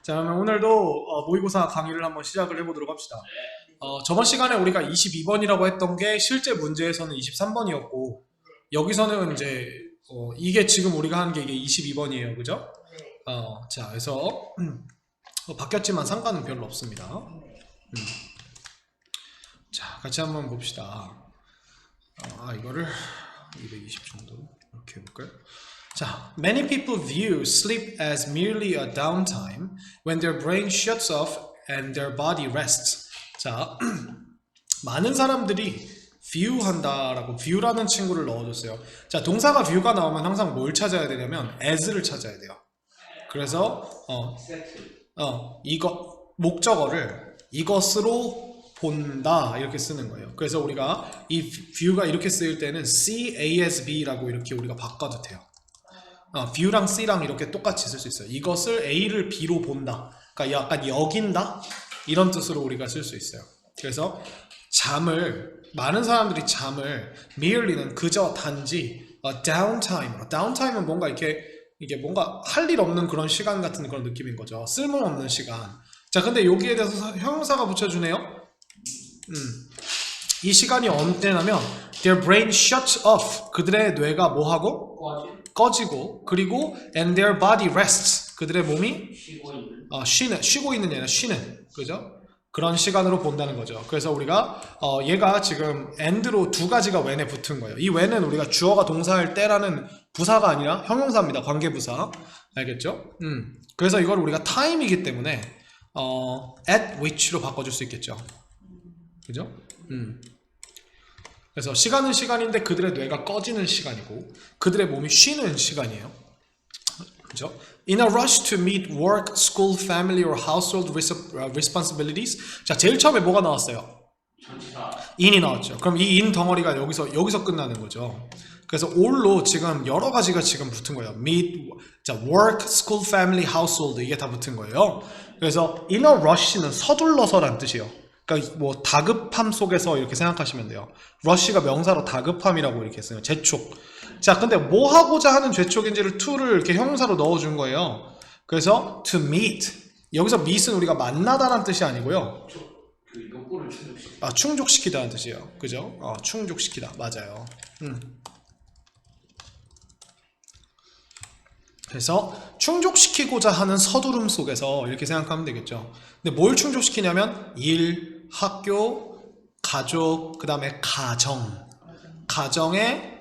자, 그러면 오늘도 모의고사 강의를 한번 시작을 해보도록 합시다. 저번 시간에 우리가 22번이라고 했던 게 실제 문제에서는 23번이었고 여기서는 이제 이게 지금 우리가 하는 게 이게 22번이에요. 그죠? 자, 그래서 바뀌었지만 상관은 별로 없습니다. 자, 같이 한번 봅시다. 이거를 220 정도로 이렇게 해볼까요? 자, many people view sleep as merely a downtime when their brain shuts off and their body rests. 자, 많은 사람들이 view한다라고 view라는 친구를 넣어줬어요. 자, 동사가 view가 나오면 항상 뭘 찾아야 되냐면 as를 찾아야 돼요. 그래서 이거 목적어를 이것으로 본다 이렇게 쓰는 거예요. 그래서 우리가 이 view가 이렇게 쓰일 때는 C, A, S, B라고 이렇게 우리가 바꿔도 돼요. view랑 C랑 이렇게 똑같이 쓸 수 있어요. 이것을 A를 B로 본다. 그러니까 약간 여긴다 이런 뜻으로 우리가 쓸 수 있어요. 그래서 많은 사람들이 잠을 merely는 그저 단지 downtime으로, downtime은 뭔가 이게 뭔가 할 일 없는 그런 시간 같은 그런 느낌인 거죠. 쓸모없는 시간. 자, 근데 여기에 대해서 형용사가 붙여주네요. 이 시간이 언제냐면 their brain shuts off. 그들의 뇌가 뭐하고? 꺼지고, 그리고 and their body rests. 그들의 몸이 쉬고 있는 게 아니라 쉬는, 그죠? 그런 시간으로 본다는 거죠. 그래서 우리가 얘가 지금 and로 두 가지가 when에 붙은 거예요. 이 when은 우리가 주어가 동사할 때라는 부사가 아니라 형용사입니다. 관계부사. 알겠죠? 그래서 이걸 우리가 time이기 때문에 at which로 바꿔줄 수 있겠죠. 그죠? 그래서 시간은 시간인데 그들의 뇌가 꺼지는 시간이고 그들의 몸이 쉬는 시간이에요. 그죠? In a rush to meet work, school, family or household responsibilities. 자, 제일 처음에 뭐가 나왔어요? in이 나왔죠. 그럼 이 in 덩어리가 여기서 끝나는 거죠. 그래서 all로 지금 여러 가지가 지금 붙은 거예요. meet, 자, work, school, family, household 이게 다 붙은 거예요. 그래서 in a rush는 서둘러서란 뜻이에요. 그러니까 뭐 다급함 속에서 이렇게 생각하시면 돼요. rush가 명사로 다급함이라고 이렇게 써요. 재촉. 자, 근데 뭐 하고자 하는 재촉인지를 to를 이렇게 형용사로 넣어준 거예요. 그래서 to meet. 여기서 meet은 우리가 만나다라는 뜻이 아니고요. 그 욕구를 충족시키다. 충족시키다는 뜻이에요. 그죠? 충족시키다. 맞아요. 그래서 충족시키고자 하는 서두름 속에서 이렇게 생각하면 되겠죠. 근데 뭘 충족시키냐면 일, 학교, 가족, 그 다음에 가정의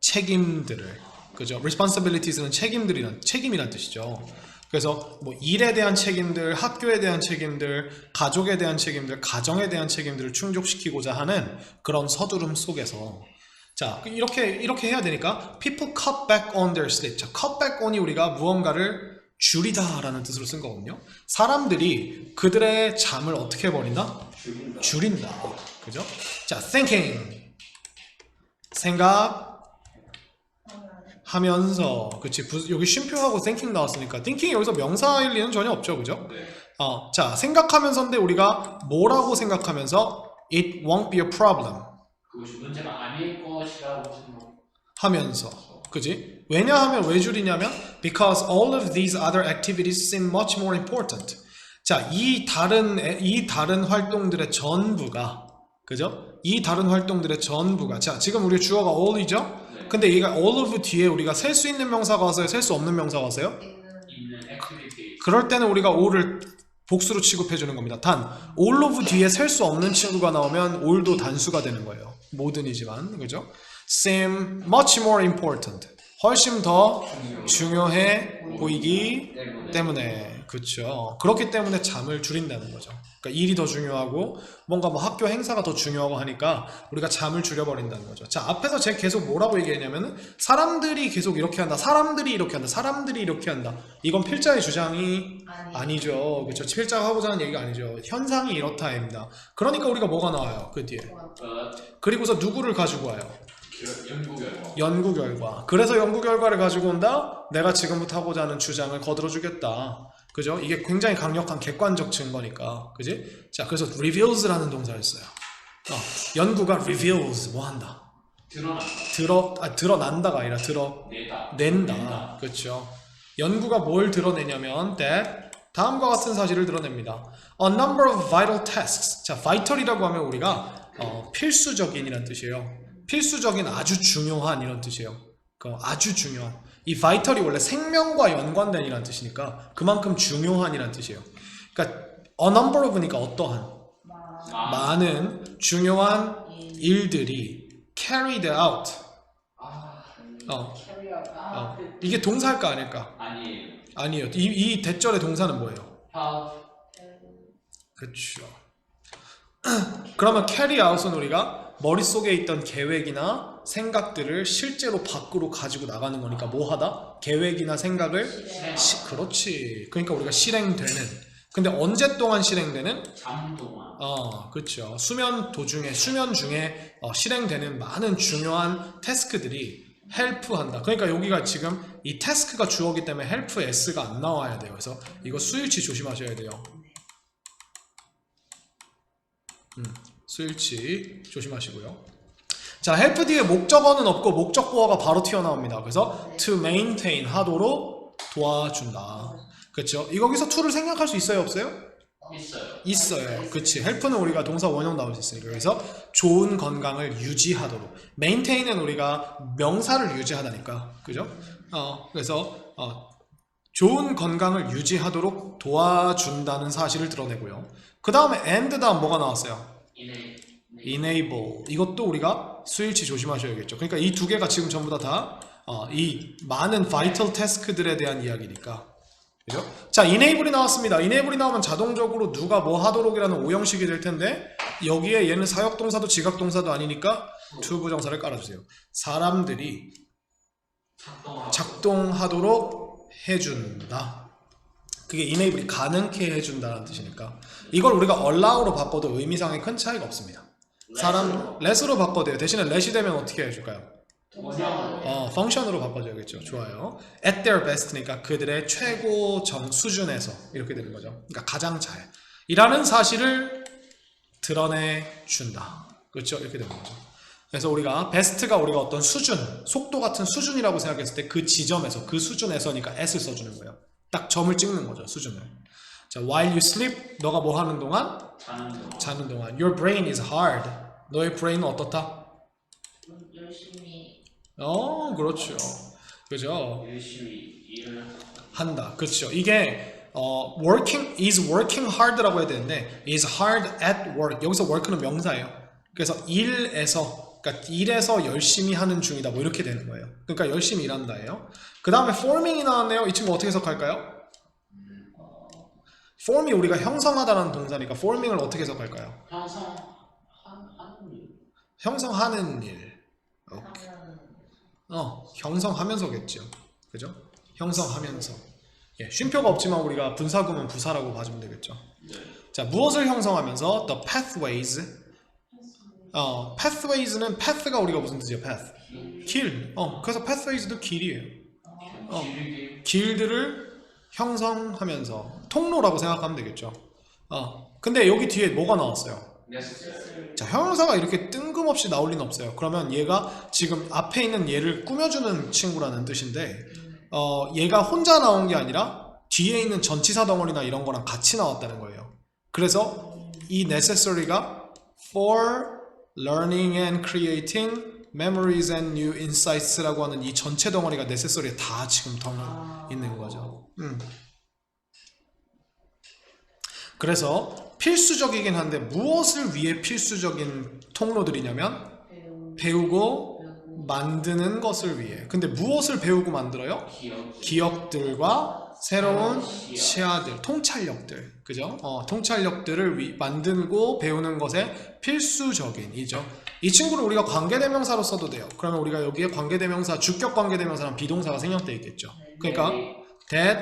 책임들을, 그죠? responsibilities는 책임이란 뜻이죠. 그래서 뭐 일에 대한 책임들, 학교에 대한 책임들, 가족에 대한 책임들, 가정에 대한 책임들을 충족시키고자 하는 그런 서두름 속에서, 자, 이렇게 해야 되니까 people cut back on their sleep. 자, cut back on이 우리가 무언가를 줄이다라는 뜻으로 쓴 거거든요. 사람들이 그들의 잠을 어떻게 해버린다? 줄인다. 그죠? 자, thinking. 생각하면서. 그치, 여기 쉼표하고 thinking 나왔으니까 thinking이 여기서 명사일 리는 전혀 없죠. 그죠? 네. 자, 생각하면서인데 우리가 뭐라고 생각하면서 it won't be a problem. 그것이 문제가 아닐 것이라고 하면서, 그지? 왜냐하면 왜 줄이냐면 because all of these other activities seem much more important. 자, 이 다른 활동들의 전부가, 그죠? 이 다른 활동들의 전부가, 자, 지금 우리 주어가 all이죠? 네. 근데 얘가 all of 뒤에 우리가 셀 수 있는 명사가 왔어요? 셀 수 없는 명사가 왔어요? 있는 액티비티. 그럴 때는 우리가 all을 복수로 취급해 주는 겁니다. 단 all of 뒤에 셀 수 없는 친구가 나오면 all도 단수가 되는 거예요. 모든이지만, 그죠? seem much more important. 훨씬 더 중요해 보이기 때문에, 그렇죠. 그렇기 때문에 잠을 줄인다는 거죠. 그러니까 일이 더 중요하고 뭔가 뭐 학교 행사가 더 중요하고 하니까 우리가 잠을 줄여버린다는 거죠. 자, 앞에서 제가 계속 뭐라고 얘기했냐면은 사람들이 계속 이렇게 한다, 사람들이 이렇게 한다, 사람들이 이렇게 한다. 이건 필자의 주장이 아니죠. 그렇죠. 필자가 하고자 하는 얘기가 아니죠. 현상이 이렇다입니다. 그러니까 우리가 뭐가 나와요? 그 뒤에. 그리고서 누구를 가지고 와요? 연구 결과. 그래서 연구 결과를 가지고 온다? 내가 지금부터 하고자 하는 주장을 거들어주겠다. 그죠? 이게 굉장히 강력한 객관적 증거니까. 그지? 자, 그래서 reveals라는 동사를 써요. 연구가 reveals, 뭐 한다? 드러난다. 드러난다가 아니라 낸다. 그렇죠. 연구가 뭘 드러내냐면 that 다음과 같은 사실을 드러냅니다. A number of vital tasks. 자, vital이라고 하면 우리가 필수적인이란 뜻이에요. 필수적인, 아주 중요한 이런 뜻이에요. 아주 중요한. 이 vital이 원래 생명과 연관된 이란 뜻이니까 그만큼 중요한이란 뜻이에요. 그러니까 a number of니까 어떠한 많은 중요한 일들이 carried out. 이게 동사일까 아닐까? 아니에요. 아니에요. 이 대절의 동사는 뭐예요? 그렇죠. 그러면 carry out은 우리가 머릿속에 있던 계획이나 생각들을 실제로 밖으로 가지고 나가는 거니까 뭐 하다? 계획이나 생각을 그렇지. 그러니까 우리가 실행되는. 근데 언제 동안 실행되는? 잠 동안. 그렇죠. 수면 중에 실행되는 많은 중요한 태스크들이 헬프한다. 그러니까 여기가 지금 이 태스크가 주어기 때문에 헬프 s가 안 나와야 돼요. 그래서 이거 수일치 조심하셔야 돼요. 수일치 조심하시고요. 자, 헬프 뒤에 목적어는 없고 목적보어가 바로 튀어나옵니다. 그래서 to maintain 하도록 도와준다. 그렇죠? 거기서 to를 생략할 수 있어요, 없어요? 있어요. 그치. 헬프는 우리가 동사 원형 나올 수 있으니까. 그래서 좋은 건강을 유지하도록. maintain은 우리가 명사를 유지하다니까. 그죠? 그래서 좋은 건강을 유지하도록 도와준다는 사실을 드러내고요. 그 다음에 and 다음 뭐가 나왔어요? enable. 이것도 우리가 수일치 조심하셔야겠죠. 그러니까 이 두 개가 지금 전부 다 이 많은 vital task들에 대한 이야기니까. 그죠? 자, enable이 나왔습니다. enable이 나오면 자동적으로 누가 뭐 하도록이라는 오형식이 될 텐데 여기에 얘는 사역동사도 지각동사도 아니니까 to 부정사를 깔아주세요. 사람들이 작동하도록 해준다. 그게 enable이 가능케 해준다는 뜻이니까 이걸 우리가 allow로 바꿔도 의미상에 큰 차이가 없습니다. let으로 바꿔도 돼요. 대신에 let이 되면 어떻게 해줄까요? 펑션으로 바꿔줘야겠죠. 좋아요. At their best니까 그들의 최고 수준에서 이렇게 되는 거죠. 그러니까 가장 잘 이라는 사실을 드러내준다. 그렇죠? 이렇게 되는 거죠. 그래서 우리가 best가 우리가 어떤 수준, 속도 같은 수준이라고 생각했을 때 그 지점에서, 그 수준에서니까 s를 써주는 거예요. 딱 점을 찍는 거죠. 수준을. 자, while you sleep, 너가 뭐 하는 동안? 자는 동안. Your brain is hard. 너의 브레인은 어떻다? 열심히 그렇죠. 그죠? 열심히 일을 한다. 그렇죠. 이게 is working hard라고 해야 되는데 is hard at work. 여기서 work는 명사예요. 그래서 일에서 열심히 하는 중이다. 뭐 이렇게 되는 거예요. 그러니까 열심히 일한다예요. 그 다음에 forming이 나왔네요. 이 친구 어떻게 해석할까요? form이 우리가 형성하다라는 동사니까 forming을 어떻게 해석할까요? 형성하는 일. 형성하면서겠죠. 그죠? 형성하면서. 예, 쉼표가 없지만 우리가 분사구문 부사라고 봐주면 되겠죠. 자, 무엇을 형성하면서? The pathways. pathways는 path가 우리가 무슨 뜻이에요? path. 길. 그래서 pathways도 길이에요. 길들을 형성하면서 통로라고 생각하면 되겠죠. 근데 여기 뒤에 뭐가 나왔어요? 자, 형용사가 이렇게 뜬금없이 나올 리는 없어요. 그러면 얘가 지금 앞에 있는 얘를 꾸며주는 친구라는 뜻인데 얘가 혼자 나온 게 아니라 뒤에 있는 전치사 덩어리나 이런 거랑 같이 나왔다는 거예요. 그래서 이 necessary가 for learning and creating memories and new insights라고 하는 이 전체 덩어리가 necessary에 다 지금 있는 거죠. 그래서 필수적이긴 한데 무엇을 위해 필수적인 통로들이냐면 배우고 만드는 것을 위해. 근데 무엇을 배우고 만들어요? 기억들과 새로운 시야들, 통찰력들. 그죠? 통찰력들을 만들고 배우는 것에 필수적인이죠. 이 친구를 우리가 관계대명사로 써도 돼요. 그러면 우리가 여기에 관계대명사, 주격 관계대명사랑 비동사가 생략되어 있겠죠. 그러니까 that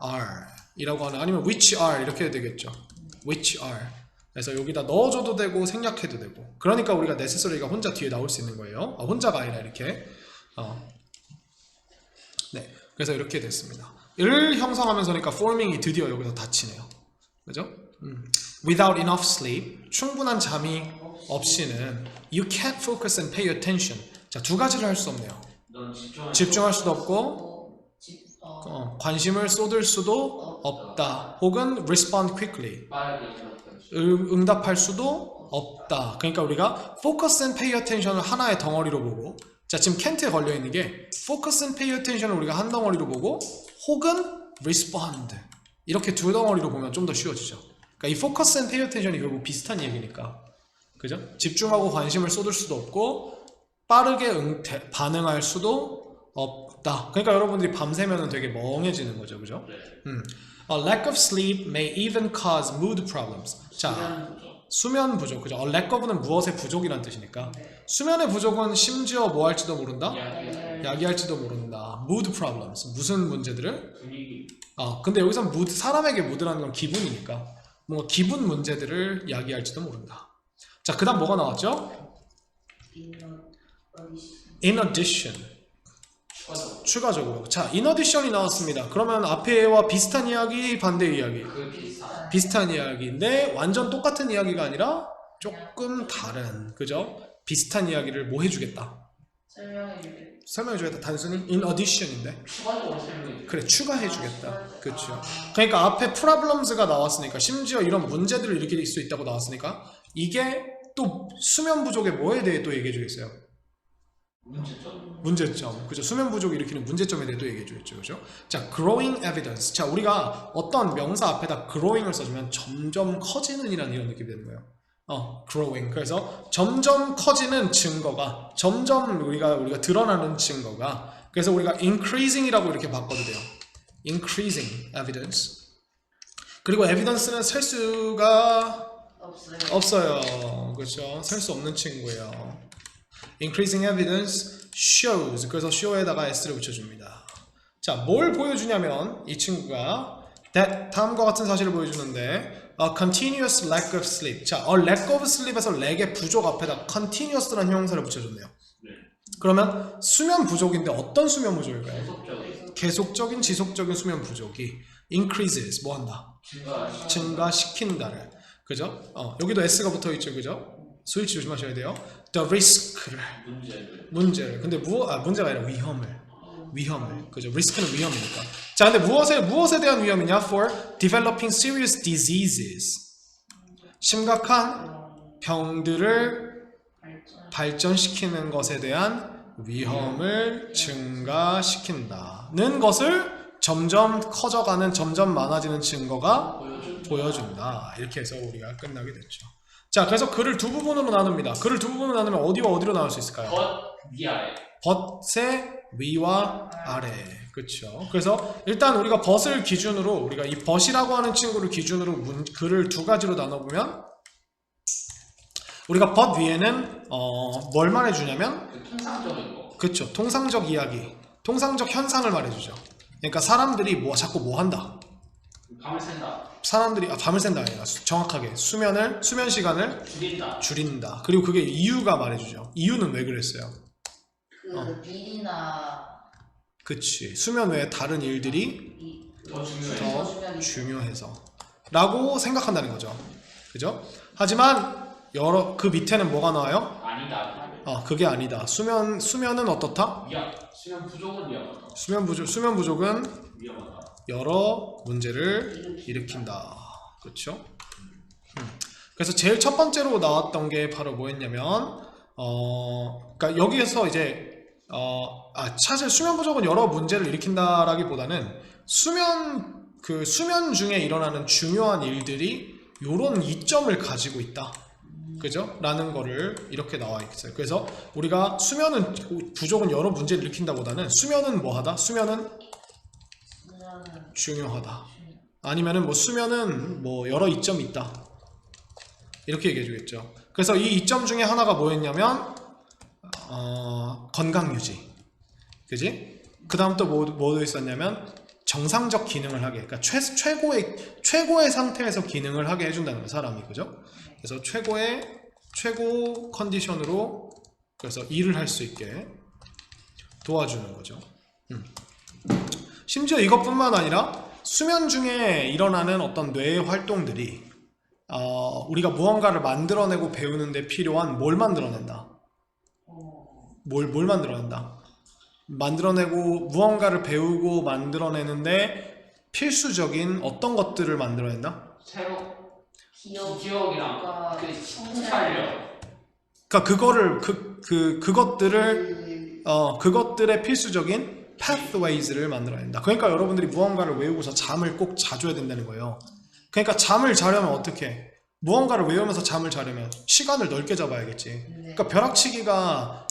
are 이라고 하는, 아니면 which are 이렇게 해도 되겠죠. which are. 그래서 여기다 넣어줘도 되고 생략해도 되고. 그러니까 우리가 necessary가 혼자 뒤에 나올 수 있는 거예요. 혼자가 아니라 이렇게. 네, 그래서 이렇게 됐습니다. 를 형성하면서니까 forming이 드디어 여기서 닫히네요. 그죠? Without enough sleep, 충분한 잠이 없이는 you can't focus and pay attention. 자, 두 가지를 할 수 없네요. 집중할 수도 없고 관심을 쏟을 수도 없다. 혹은 respond quickly. 빠르게 응답할 수 응답할 수도 없다. 그러니까 우리가 focus and pay attention을 하나의 덩어리로 보고, 자 지금 켄트에 걸려 있는 게 focus and pay attention을 우리가 한 덩어리로 보고, 혹은 respond 이렇게 두 덩어리로 보면 좀 더 쉬워지죠. 그러니까 이 focus and pay attention이 결국 비슷한 얘기니까, 그죠? 집중하고 관심을 쏟을 수도 없고 빠르게 반응할 수도 없다. 그러니까 여러분들이 밤새면은 되게 멍해지는 거죠, 그죠? A lack of sleep may even cause mood problems. 자, 수면 부족, 그죠? A lack of는 무엇의 부족이란 뜻이니까. 수면의 부족은 심지어 뭐 할지도 모른다? 야기할지도 모른다. Mood problems. 무슨 문제들을? 분위기 근데 여기서 mood, 사람에게 mood라는 건 기분이니까 뭔가 기분 문제들을 야기할지도 모른다. 자, 그 다음 뭐가 나왔죠? In addition. 추가적으로. 자, in addition이 나왔습니다. 그러면 앞에와 비슷한 이야기, 반대 이야기. 비슷한 이야기인데 완전 똑같은 이야기가 아니라 조금 다른, 그죠? 비슷한 이야기를 뭐 해주겠다? 설명해주겠다. 단순히 in addition인데. 추가적으로 설명해 그래, 추가해주겠다. 그렇죠. 그러니까 앞에 problems가 나왔으니까, 심지어 이런 문제들을 일으킬 수 있다고 나왔으니까, 이게 또 수면 부족에 뭐에 대해 또 얘기해주겠어요? 문제점. 그죠? 수면 부족이 일으키는 문제점에 대해 또 얘기해주겠죠. 그죠? 자, growing evidence. 자, 우리가 어떤 명사 앞에다 growing을 써주면 점점 커지는 이라는 이런 느낌이 되는 거예요. growing. 그래서 점점 커지는 증거가, 점점 우리가 드러나는 증거가, 그래서 우리가 increasing이라고 이렇게 바꿔도 돼요. increasing evidence. 그리고 evidence는 셀 수가 없어요. 그렇죠? 셀 수 없는 친구예요. increasing evidence shows. 그래서 show에다가 s를 붙여줍니다. 자, 뭘 보여주냐면 이 친구가 that 다음과 같은 사실을 보여주는데, a continuous lack of sleep. 자, a lack of sleep에서 lack의 부족 앞에다 continuous라는 형용사를 붙여줬네요. 그러면 수면 부족인데 어떤 수면 부족일까요? 계속적인 지속적인 수면 부족이 increases 뭐 한다? 증가시킨다를. 그죠? 여기도 s가 붙어있죠, 그죠? 스위치 조심하셔야 돼요. The risk를, 문제를. 근데 문제가 아니라 위험을. 그죠? 리스크는 위험이니까. 자, 근데 무엇에 대한 위험이냐? For developing serious diseases. 심각한 병들을 발전시키는 것에 대한 위험을 증가시킨다는 것을 점점 커져가는, 점점 많아지는 증거가 보여준다. 이렇게 해서 우리가 끝나게 됐죠. 자, 그래서 글을 두 부분으로 나눕니다. 글을 두 부분으로 나누면 어디와 어디로 나눌 수 있을까요? 위아래. 벗의 위와 아래. 그렇죠. 그래서 일단 우리가 벗을 기준으로, 우리가 이 벗이라고 하는 친구를 기준으로 글을 두 가지로 나눠보면, 우리가 벗 위에는 뭘 말해주냐면, 통상적인 거. 그렇죠. 통상적 이야기, 통상적 현상을 말해주죠. 그러니까 사람들이 자꾸 뭐 한다. 밤을 샌다. 사람들이 밤을 샌다 아니라 정확하게 수면 시간을 줄인다. 그리고 그게 이유가 말해주죠. 이유는 왜 그랬어요? 일이나 그치. 수면 외에 다른 일들이 더 중요해서 라고 생각한다는 거죠. 그죠? 하지만 그 밑에는 뭐가 나와요? 아니다. 그게 아니다. 수면은 어떻다? 수면 부족은 위험하다. 수면 부족은 위험하다. 여러 문제를 일으킨다. 그렇죠? 그래서 제일 첫 번째로 나왔던 게 바로 뭐였냐면, 그러니까 여기에서 이제 사실 수면 부족은 여러 문제를 일으킨다라기보다는 수면 중에 일어나는 중요한 일들이 요런 이점을 가지고 있다. 그죠? 라는 거를 이렇게 나와 있어요. 그래서 우리가 수면은 부족은 여러 문제를 일으킨다보다는 수면은 뭐하다? 수면은 중요하다. 아니면은 수면은 여러 이점이 있다. 이렇게 얘기해 주겠죠. 그래서 이 이점 중에 하나가 뭐였냐면 건강 유지. 그지? 그 다음 또 뭐도 있었냐면 정상적 기능을 하게. 그러니까 최고의 상태에서 기능을 하게 해준다는 거예요, 사람이. 그죠? 그래서 최고 컨디션으로 그래서 일을 할 수 있게 도와주는 거죠. 심지어 이것뿐만 아니라 수면 중에 일어나는 어떤 뇌의 활동들이 우리가 무언가를 만들어내고 배우는데 필요한 뭘 만들어낸다? 뭘 만들어낸다? 만들어내고 무언가를 배우고 만들어내는데 필수적인 어떤 것들을 만들어낸다? 새로 기억 기억이랑 그 통찰력. 그러니까 그것들의 필수적인 pathways를 만들어낸다. 그러니까 여러분들이 무언가를 외우고서 잠을 꼭 자줘야 된다는 거예요. 그러니까 잠을 자려면 어떻게 해? 무언가를 외우면서 잠을 자려면 시간을 넓게 잡아야겠지. 그러니까 벼락치기가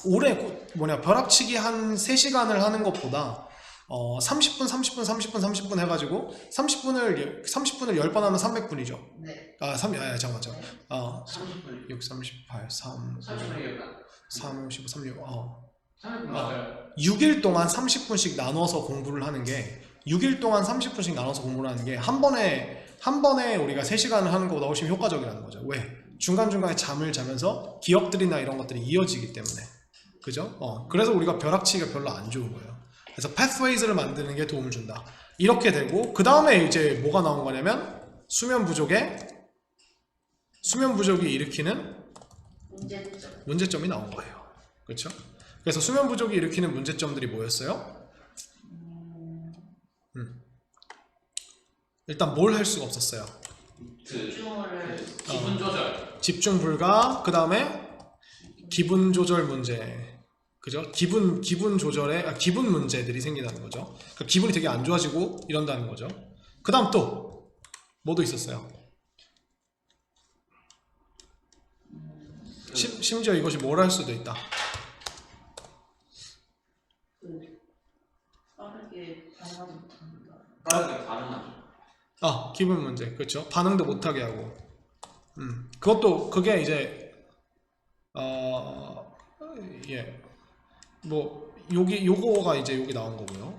벼락치기 한 3시간을 하는 것보다 30분 해가지고 30분을 10번 하면 300분이죠. 네. 잠깐만. 30분. 6, 38, 3, 30분이겠다. 3, 15, 36, 30분 맞아요. 6일 동안 30분씩 나눠서 공부를 하는 게 6일 동안 30분씩 나눠서 공부를 하는 게 한 번에 우리가 3시간을 하는 것보다 훨씬 효과적이라는 거죠. 왜? 중간중간에 잠을 자면서 기억들이나 이런 것들이 이어지기 때문에. 그죠? 그래서 우리가 벼락치기가 별로 안 좋은 거예요. 그래서 pathways를 만드는 게 도움을 준다. 이렇게 되고 그 다음에 이제 뭐가 나온 거냐면 수면 부족이 일으키는 문제점이 나온 거예요. 그렇죠? 그래서 수면 부족이 일으키는 문제점들이 뭐였어요? 일단 뭘 할 수가 없었어요. 기분 조절. 집중 불가. 그 다음에 기분 조절 문제. 그죠? 기분 조절에 기분 문제들이 생긴다는 거죠. 그러니까 기분이 되게 안 좋아지고 이런다는 거죠. 그 다음 또 뭐도 있었어요. 심지어 이것이 뭘 할 수도 있다. 빠르게 반응하지 못합니다. 빠르게 반응하죠. 기분 문제. 그렇죠? 반응도 못하게 하고. 그게 이제 요거가 이제 여기 나온 거고요.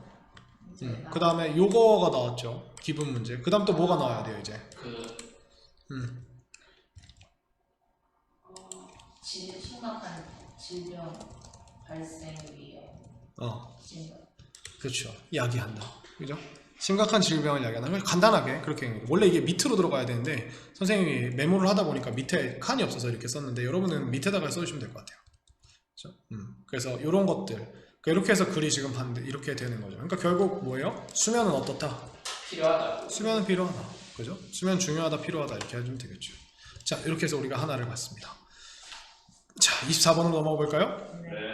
그 다음에 요거가 나왔죠. 기분 문제. 그 다음 또 뭐가 나와야 돼요 이제. 심각한 질병 발생 위험. 그렇죠. 야기한다. 그죠? 심각한 질병을 야기한다. 간단하게 그렇게 얘기해요. 원래 이게 밑으로 들어가야 되는데 선생님이 메모를 하다 보니까 밑에 칸이 없어서 이렇게 썼는데 여러분은 밑에다가 써주시면 될 것 같아요. 그렇죠? 그래서 이런 것들. 그러니까 이렇게 해서 글이 지금 반대 이렇게 되는 거죠. 그러니까 결국 뭐예요? 수면은 어떻다? 필요하다. 수면은 필요하다. 그죠? 수면 중요하다, 필요하다 이렇게 해주면 되겠죠. 자, 이렇게 해서 우리가 하나를 봤습니다. 자, 24번으로 넘어가 볼까요? 네.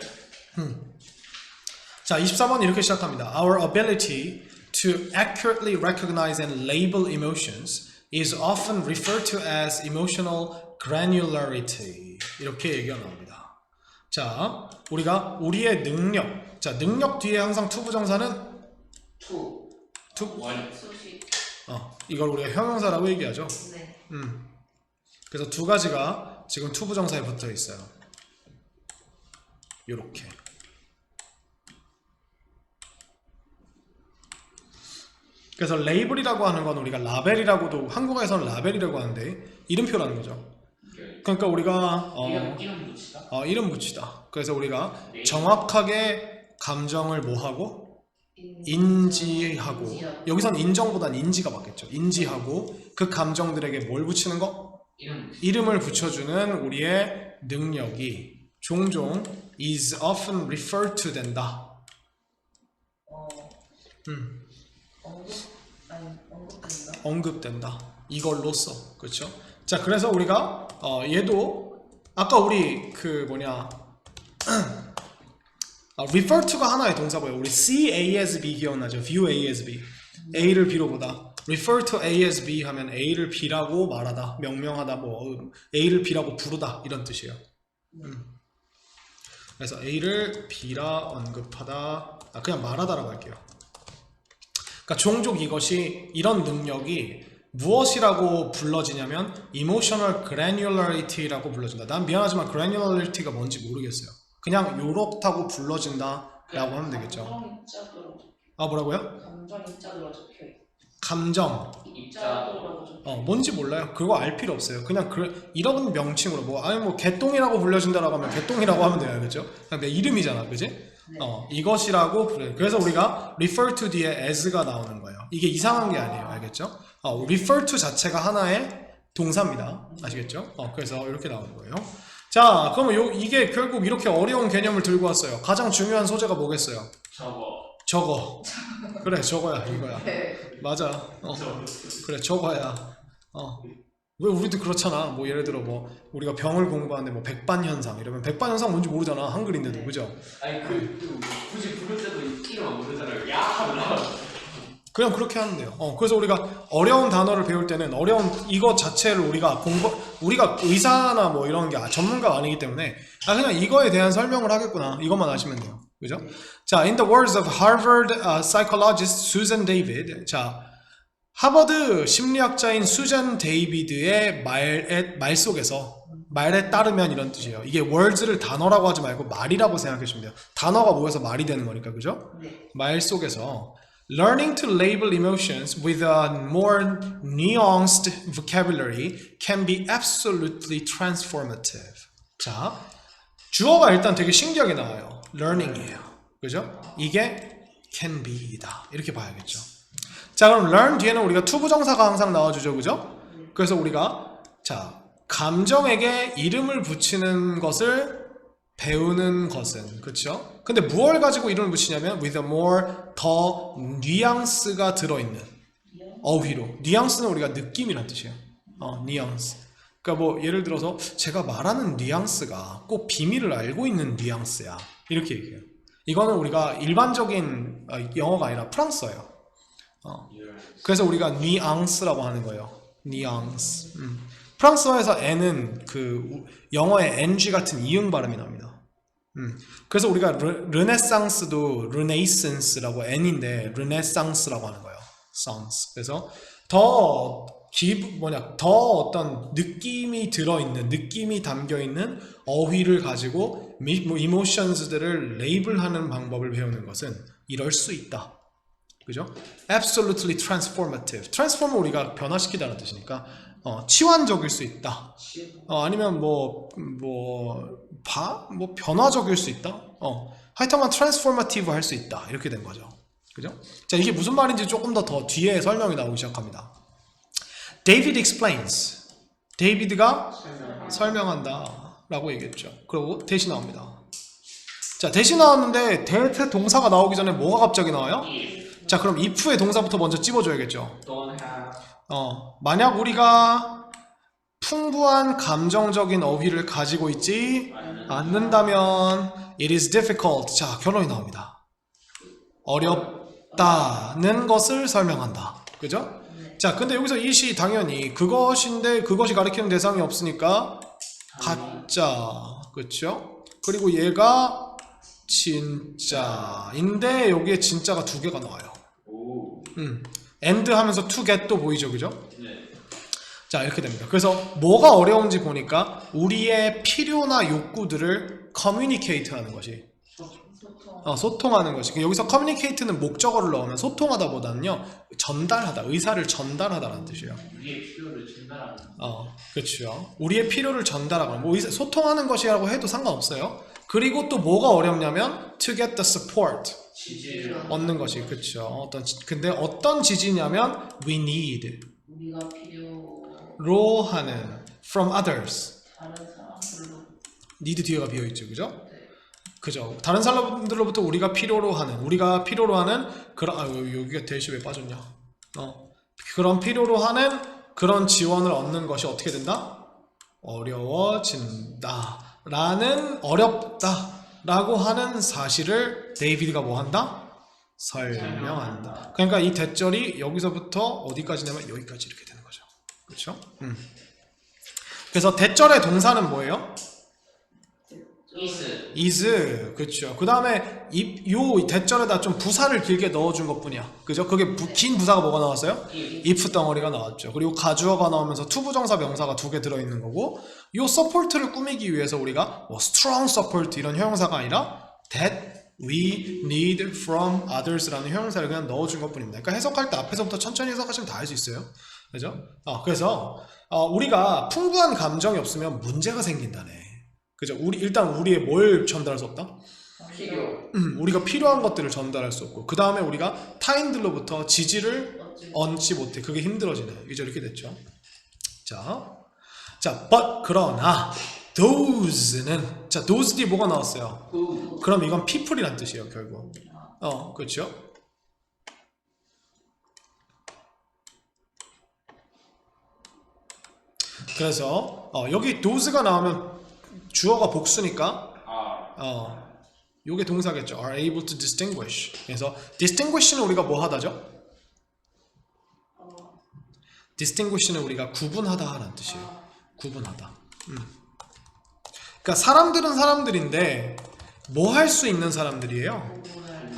자, 24번 이렇게 시작합니다. Our ability to accurately recognize and label emotions is often referred to as emotional granularity. 이렇게 얘기가 나옵니다. 자, 우리가 우리의 능력. 자, 능력 뒤에 항상 투부정사는 수식. 이걸 우리가 형용사라고 얘기하죠. 네. 그래서 두 가지가 지금 투부정사에 붙어 있어요. 요렇게. 그래서 레이블이라고 하는 건 우리가 라벨이라고도 한국어에서는 라벨이라고 하는데 이름표라는 거죠. 그러니까 우리가 이름 붙이다. 이름 붙이다. 그래서 우리가 정확하게 감정을 뭐하고 인지하고 여기선 인정보단 인지가 맞겠죠. 인지하고 그 감정들에게 뭘 붙이는 거? 이름을 붙여주는 우리의 능력이 종종 is often referred to 된다. 언급된다. 이걸로써. 그렇죠? 자, 그래서 우리가 얘도 아까 우리 refer to가 하나의 동사고요. 우리 see A as B 기억나죠? view A as B. A를 B로 보다. refer to A as B 하면 A를 B라고 말하다, 명명하다, A를 B라고 부르다 이런 뜻이에요. 그래서 A를 B라 언급하다, 그냥 말하다라고 할게요. 그러니까 종종 이런 능력이 무엇이라고 불러지냐면 emotional granularity라고 불러진다. 난 미안하지만 granularity가 뭔지 모르겠어요. 그냥 요렇다고 불러진다라고 하면 되겠죠. 감정 입자도로. 뭐라고요? 감정 입자도로 적혀있어요. 감정. 입자도로. 뭔지 몰라요. 그거 알 필요 없어요. 그냥 이런 명칭으로 개똥이라고 불려진다라고 하면 개똥이라고 하면 돼요. 그죠? 그냥 내 이름이잖아. 그지? 네. 이것이라고 불러요. 그래서 우리가 refer to 뒤에 as가 나오는 거예요. 이게 이상한 게 아니에요. 알겠죠? refer to 자체가 하나의 동사입니다. 아시겠죠? 그래서 이렇게 나오는 거예요. 자, 그러면 이게 결국 이렇게 어려운 개념을 들고 왔어요. 가장 중요한 소재가 뭐겠어요? 저거. 그래 저거야 이거야. 네. 맞아. 그래 저거야. 왜 우리도 그렇잖아. 뭐 예를 들어 뭐 우리가 병을 공부하는데 뭐 백반현상 이러면 백반현상 뭔지 모르잖아. 한글인데도 그죠? 아니 굳이 부를 때도 이름 모르잖아요. 야 하면 그냥 그렇게 하면 돼요. 그래서 우리가 어려운 단어를 배울 때는 어려운 이거 자체를 우리가 의사나 뭐 이런 게 전문가가 아니기 때문에 그냥 이거에 대한 설명을 하겠구나. 이것만 아시면 돼요. 그죠? 자, in the words of Harvard psychologist Susan David. 자, 하버드 심리학자인 수잔 데이비드의 말 속에서 말에 따르면 이런 뜻이에요. 이게 words를 단어라고 하지 말고 말이라고 생각해 주시면 돼요. 단어가 모여서 말이 되는 거니까 그죠? 네. 말 속에서 Learning to label emotions with a more nuanced vocabulary can be absolutely transformative. 자, 주어가 일단 되게 신기하게 나와요. learning이에요. 그죠? 이게 can be이다. 이렇게 봐야겠죠. 자, 그럼 learn 뒤에는 우리가 투부정사가 항상 나와주죠. 그죠? 그래서 우리가 자, 감정에게 이름을 붙이는 것을 배우는 것은 그렇죠? 근데 무엇을 가지고 이름을 붙이냐면 with a more 더 뉘앙스가 들어있는 어휘로. 뉘앙스는 우리가 느낌이란 뜻이에요. 뉘앙스. 그러니까 뭐 예를 들어서 제가 말하는 뉘앙스가 꼭 비밀을 알고 있는 뉘앙스야. 이렇게 얘기해요. 이거는 우리가 일반적인 영어가 아니라 프랑스어예요. 그래서 우리가 뉘앙스라고 하는 거예요. 뉘앙스. 프랑스어에서 N은 그 영어의 NG 같은 이응 발음이 납니다. 그래서 우리가 르네상스도 르네이센스라고 N인데 르네상스라고 하는 거예요. sans. 그래서 더 어떤 느낌이 들어있는, 느낌이 담겨있는 어휘를 가지고 이모션스들을 레이블하는 방법을 배우는 것은 이럴 수 있다. 그죠? Absolutely transformative. transform은 우리가 변화시키다는 뜻이니까 치환적일 수 있다. 아니면 변화적일 수 있다. 하여튼간 transformative 할 수 있다. 이렇게 된 거죠. 그죠? 자, 이게 무슨 말인지 조금 더 뒤에 설명이 나오기 시작합니다. David explains. 데이비드가 설명한다. 라고 얘기했죠. 그리고 대시 나옵니다. 자, 대시 나왔는데 대체 동사가 나오기 전에 뭐가 갑자기 나와요? 자, 그럼 if의 동사부터 먼저 찝어줘야겠죠. Don't have. 만약 우리가 풍부한 감정적인 어휘를 가지고 있지 않는다면 it is difficult. 자, 결론이 나옵니다. 어렵다는 것을 설명한다. 그죠? 자, 근데 여기서 it이 당연히 그것인데 그것이 가리키는 대상이 없으니까 가짜. 그렇죠? 그리고 얘가 진짜인데 여기에 진짜가 두 개가 나와요. 오. and 하면서 to get도 보이죠, 그죠? 네. 자, 이렇게 됩니다. 그래서 뭐가 어려운지 보니까 우리의 필요나 욕구들을 communicate 하는 것이 소통하는 것이. 여기서 communicate는 목적어를 넣으면 소통하다 보다는요 전달하다, 의사를 전달하다라는 뜻이에요. 우리의 필요를 전달하는. 그렇죠. 우리의 필요를 전달하거나 뭐 소통하는 것이라고 해도 상관없어요. 그리고 또 뭐가 어렵냐면 to get the support. 지지를. 얻는 것이. 그렇죠. 근데 어떤 지지냐면 we need 우리가 필요로 로 하는 from others. 다른 사람들로 need 뒤에가 비어 있죠. 그죠? 네. 그죠. 다른 사람들로부터 우리가 필요로 하는 그런 여기가 대시 왜 빠졌냐? 그런 필요로 하는 그런 지원을 얻는 것이 어떻게 된다? 어려워진다. 어렵다라고 하는 사실을 데이비드가 뭐 한다? 설명한다. 그러니까 이 대절이 여기서부터 어디까지냐면 여기까지 이렇게 되는 거죠. 그렇죠? 그래서 대절의 동사는 뭐예요? is. 그렇죠. 그 다음에 요 대절에다 좀 부사를 길게 넣어준 것 뿐이야. 그죠? 그게 긴 부사가 뭐가 나왔어요? if 덩어리가 나왔죠. 그리고 가주어가 나오면서 투부정사 명사가 두 개 들어있는 거고, 요 support를 꾸미기 위해서 우리가 뭐 strong support 이런 형용사가 아니라 that we need from others라는 형용사를 그냥 넣어준 것 뿐입니다. 그러니까 해석할 때 앞에서부터 천천히 해석하시면 다 할 수 있어요. 그죠? 그래서 우리가 풍부한 감정이 없으면 문제가 생긴다네. 그죠? 일단 우리의 뭘 전달할 수 없다? 필요. 우리가 필요한 것들을 전달할 수 없고, 그 다음에 우리가 타인들로부터 지지를 얻지 못해. 그게 힘들어지네. 이제 이렇게 됐죠. 자, but 그러나 those는, 자, those 뒤에 뭐가 나왔어요? 그럼 이건 people이란 뜻이에요, 결국. 그렇죠. 그래서 여기 does가 나오면 주어가 복수니까 요게 동사겠죠. are able to distinguish. 그래서 distinguish는 우리가 뭐 하다죠? distinguish는 우리가 구분하다 라는 뜻이에요. 구분하다. 그러니까 사람들은 사람들인데 뭐 할 수 있는 사람들이에요?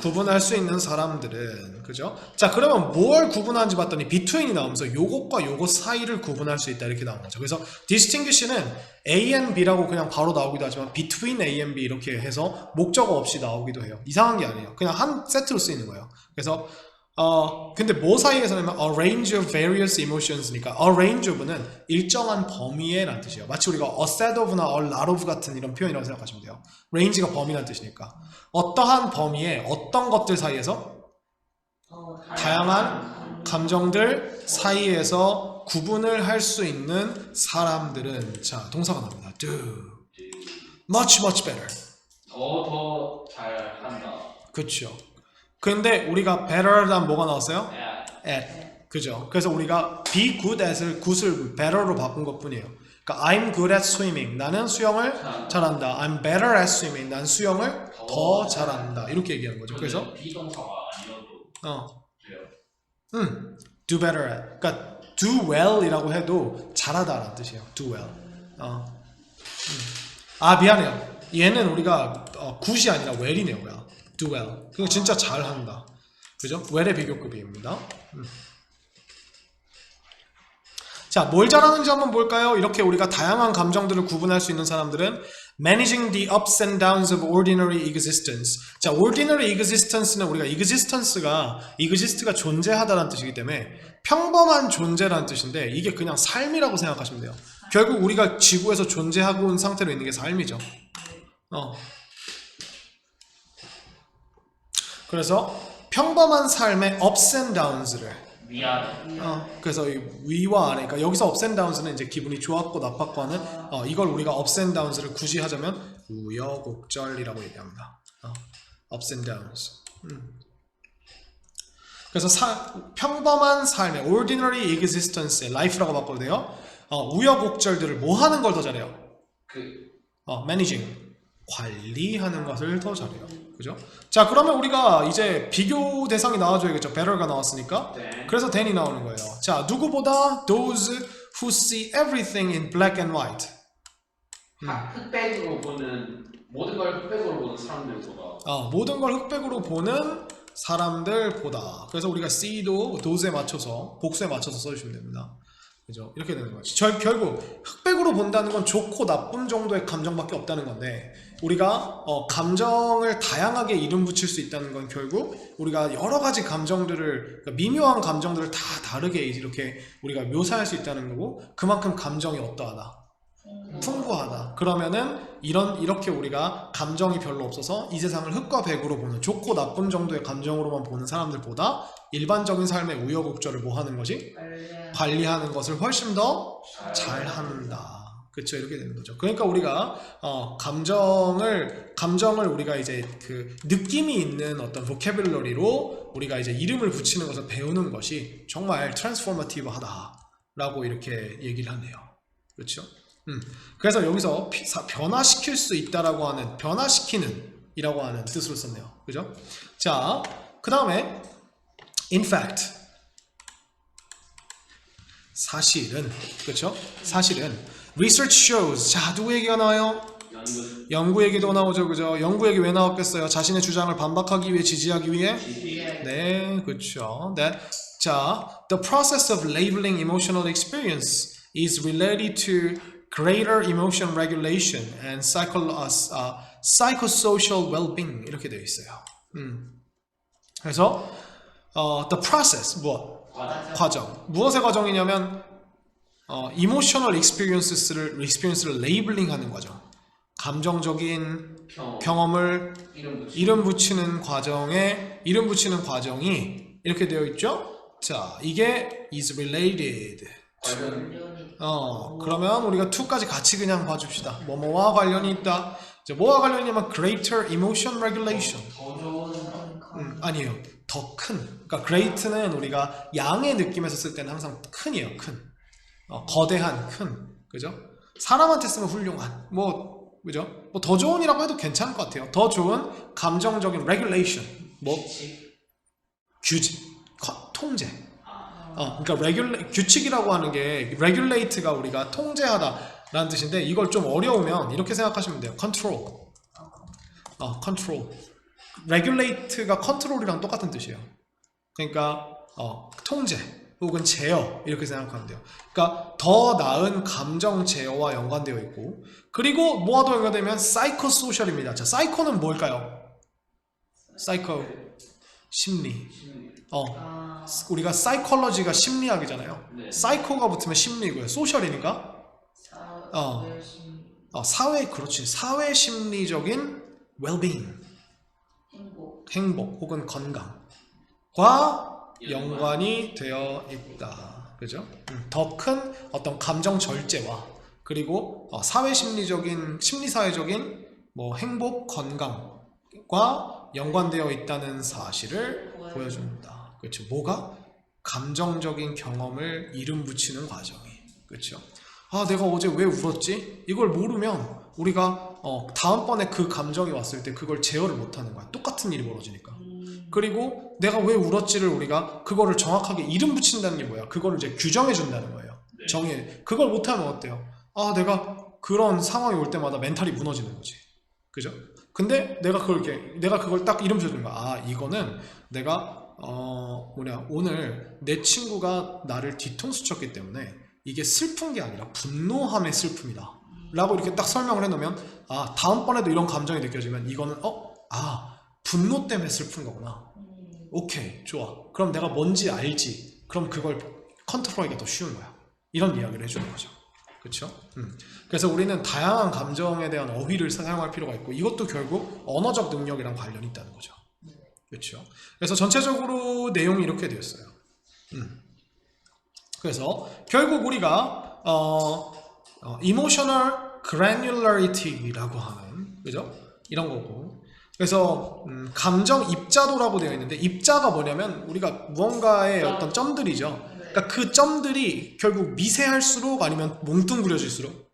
구분할 수 있는 사람들은, 그죠? 자, 그러면 뭘 구분하는지 봤더니 between이 나오면서 요것과 요것 사이를 구분할 수 있다 이렇게 나온 거죠. 그래서 distinguish는 A and B라고 그냥 바로 나오기도 하지만 between A and B 이렇게 해서 목적어 없이 나오기도 해요. 이상한 게 아니에요. 그냥 한 세트로 쓰이는 거예요. 그래서 근데 뭐 사이에서는 a range of various emotions니까 a range of는 일정한 범위에 라는 뜻이에요. 마치 우리가 a set of나 a lot of 같은 이런 표현이라고 생각하시면 돼요. range가 범위라는 뜻이니까 어떠한 범위에 어떤 것들 사이에서 다양한 감정들 사이에서 구분을 할 수 있는 사람들은 자 동사가 나옵니다. do much better. 더 잘한다. 그렇죠. 근데 우리가 better란 뭐가 나왔어요? at. 그죠? 그래서 우리가 be good at을 good을 better로 바꾼 것 뿐이에요. 그러니까 I'm good at swimming. 나는 수영을 잘한다. I'm better at swimming. 난 수영을 더 잘한다. 이렇게 얘기하는 거죠. 그래서 비동사가 아니어도 돼요. do better at. 그러니까 do well이라고 해도 잘하다라는 뜻이에요. do well. 미안해요. 얘는 우리가 good이 아니라 well이네요. 뭐야? do well. 그거 진짜 잘한다. 그죠? well의 비교급입니다. 자, 뭘 잘하는지 한번 볼까요? 이렇게 우리가 다양한 감정들을 구분할 수 있는 사람들은 managing the ups and downs of ordinary existence. 자, ordinary existence는 우리가 exist가 존재하다라는 뜻이기 때문에 평범한 존재라는 뜻인데 이게 그냥 삶이라고 생각하시면 돼요. 결국 우리가 지구에서 존재하고 온 상태로 있는 게 삶이죠. 그래서 평범한 삶의 ups and downs를 그래서 위와 아래, 그러니까 여기서 ups and downs는 이제 기분이 좋았고 나빴고 하는 이걸 우리가 ups and downs를 굳이 하자면 우여곡절이라고 얘기합니다. ups and downs. 그래서 평범한 삶의 ordinary existence의 life라고 바꿔도 돼요. 우여곡절들을 뭐 하는 걸 더 잘해요? managing. 관리하는 것을 더 잘해요. 그죠? 자, 그러면 우리가 이제 비교 대상이 나와줘야겠죠. better가 나왔으니까. 그래서 than이 나오는 거예요. 자, 누구보다? those who see everything in black and white. 흑백으로 보는 모든 걸 흑백으로 보는 사람들보다. 모든 걸 흑백으로 보는 사람들보다. 그래서 우리가 see도 does에 맞춰서 복수에 맞춰서 써주시면 됩니다. 그죠? 이렇게 되는 거죠. 결국 흑백으로 본다는 건 좋고 나쁨 정도의 감정밖에 없다는 건데 우리가 감정을 다양하게 이름 붙일 수 있다는 건 결국 우리가 여러 가지 감정들을 그러니까 미묘한 감정들을 다 다르게 이렇게 우리가 묘사할 수 있다는 거고 그만큼 감정이 어떠하다? 풍부하다. 그러면은 이렇게 우리가 감정이 별로 없어서 이 세상을 흑과 백으로 보는 좋고 나쁨 정도의 감정으로만 보는 사람들보다 일반적인 삶의 우여곡절을 뭐 하는 것이? 관리하는 것을 훨씬 더 잘한다. 그렇죠? 이렇게 되는 거죠. 그러니까 우리가 감정을 우리가 이제 그 느낌이 있는 어떤 보캐블러리로 우리가 이제 이름을 붙이는 것을 배우는 것이 정말 트랜스포머티브하다라고 이렇게 얘기를 하네요. 그렇죠? 그래서 여기서 변화시킬 수 있다라고 하는 변화시키는 이라고 하는 뜻으로 썼네요. 그죠? 자, 그 다음에 in fact 사실은 그렇죠? 사실은 research shows 자 누구 얘기가 나와요? 연구 얘기도 나오죠. 그죠? 연구 얘기 왜 나왔겠어요? 자신의 주장을 반박하기 위해 지지하기 위해? 네, 그렇죠. 네. 자, the process of labeling emotional experience is related to greater emotion regulation and psychosocial well-being 이렇게 되어 있어요. 그래서 the process 과정 무엇의 과정이냐면 emotional experience를 레이블링하는 과정 감정적인 경험을 이름 붙이는 과정이 이렇게 되어 있죠. 자 이게 is related 그러면 우리가 to까지 같이 그냥 봐줍시다. 뭐뭐와 관련이 있다. 이제 뭐와 관련이냐면 greater emotion regulation. 아니에요. 더 큰. 그러니까 great는 우리가 양의 느낌에서 쓸 때는 항상 큰이에요. 큰. 거대한, 큰. 그죠? 사람한테 쓰면 훌륭한. 뭐, 그죠? 뭐 더 좋은이라고 해도 괜찮을 것 같아요. 더 좋은 감정적인 regulation. 뭐, 규칙, 통제. 그러니까 규칙이라고 하는 게 regulate가 우리가 통제하다라는 뜻인데 이걸 좀 어려우면 이렇게 생각하시면 돼요. control. control. regulate가 control이랑 똑같은 뜻이에요. 그러니까 통제 혹은 제어 이렇게 생각하면 돼요. 그러니까 더 나은 감정 제어와 연관되어 있고 그리고 뭐와 더 연관되면 psychosocial입니다. 자, psycho는 뭘까요? psycho 심리. 우리가 psychology가 심리학이잖아요. 네. psycho가 붙으면 심리고요. social이니까 사회 그렇지. 사회 심리적인 well-being 행복 혹은 건강과 연관이 되어 있다. 그죠? 더 큰 어떤 감정 절제와 그리고 사회 심리적인 심리사회적인 뭐 행복 건강과 연관되어 있다는 사실을 보여줍니다. 그렇죠? 뭐가? 감정적인 경험을 이름 붙이는 과정이. 그렇죠? 아, 내가 어제 왜 울었지? 이걸 모르면 우리가 다음번에 그 감정이 왔을 때 그걸 제어를 못하는 거야. 똑같은 일이 벌어지니까. 그리고 내가 왜 울었지를 우리가 그거를 정확하게 이름 붙인다는 게 뭐야? 그거를 이제 규정해 준다는 거예요. 네. 정해. 그걸 못하면 어때요? 아, 내가 그런 상황이 올 때마다 멘탈이 무너지는 거지. 그죠? 근데 내가 그걸 딱 이름 붙여주는 거야. 아, 이거는 내가 오늘 내 친구가 나를 뒤통수 쳤기 때문에 이게 슬픈 게 아니라 분노함의 슬픔이다 라고 이렇게 딱 설명을 해놓으면 아, 다음번에도 이런 감정이 느껴지면 이거는 분노 때문에 슬픈 거구나. 오케이, 좋아. 그럼 내가 뭔지 알지. 그럼 그걸 컨트롤하기가 더 쉬운 거야. 이런 이야기를 해주는 거죠. 그렇죠? 그래서 우리는 다양한 감정에 대한 어휘를 사용할 필요가 있고 이것도 결국 언어적 능력이랑 관련이 있다는 거죠. 그렇죠? 그래서 전체적으로 내용이 이렇게 되었어요. 그래서 결국 우리가 emotional granularity라고 하는 그죠? 이런 거고. 그래서 감정 입자도라고 되어 있는데 입자가 뭐냐면 우리가 무언가의 어떤 점들이죠. 그러니까 그 점들이 결국 미세할수록 아니면 뭉뚱그려질수록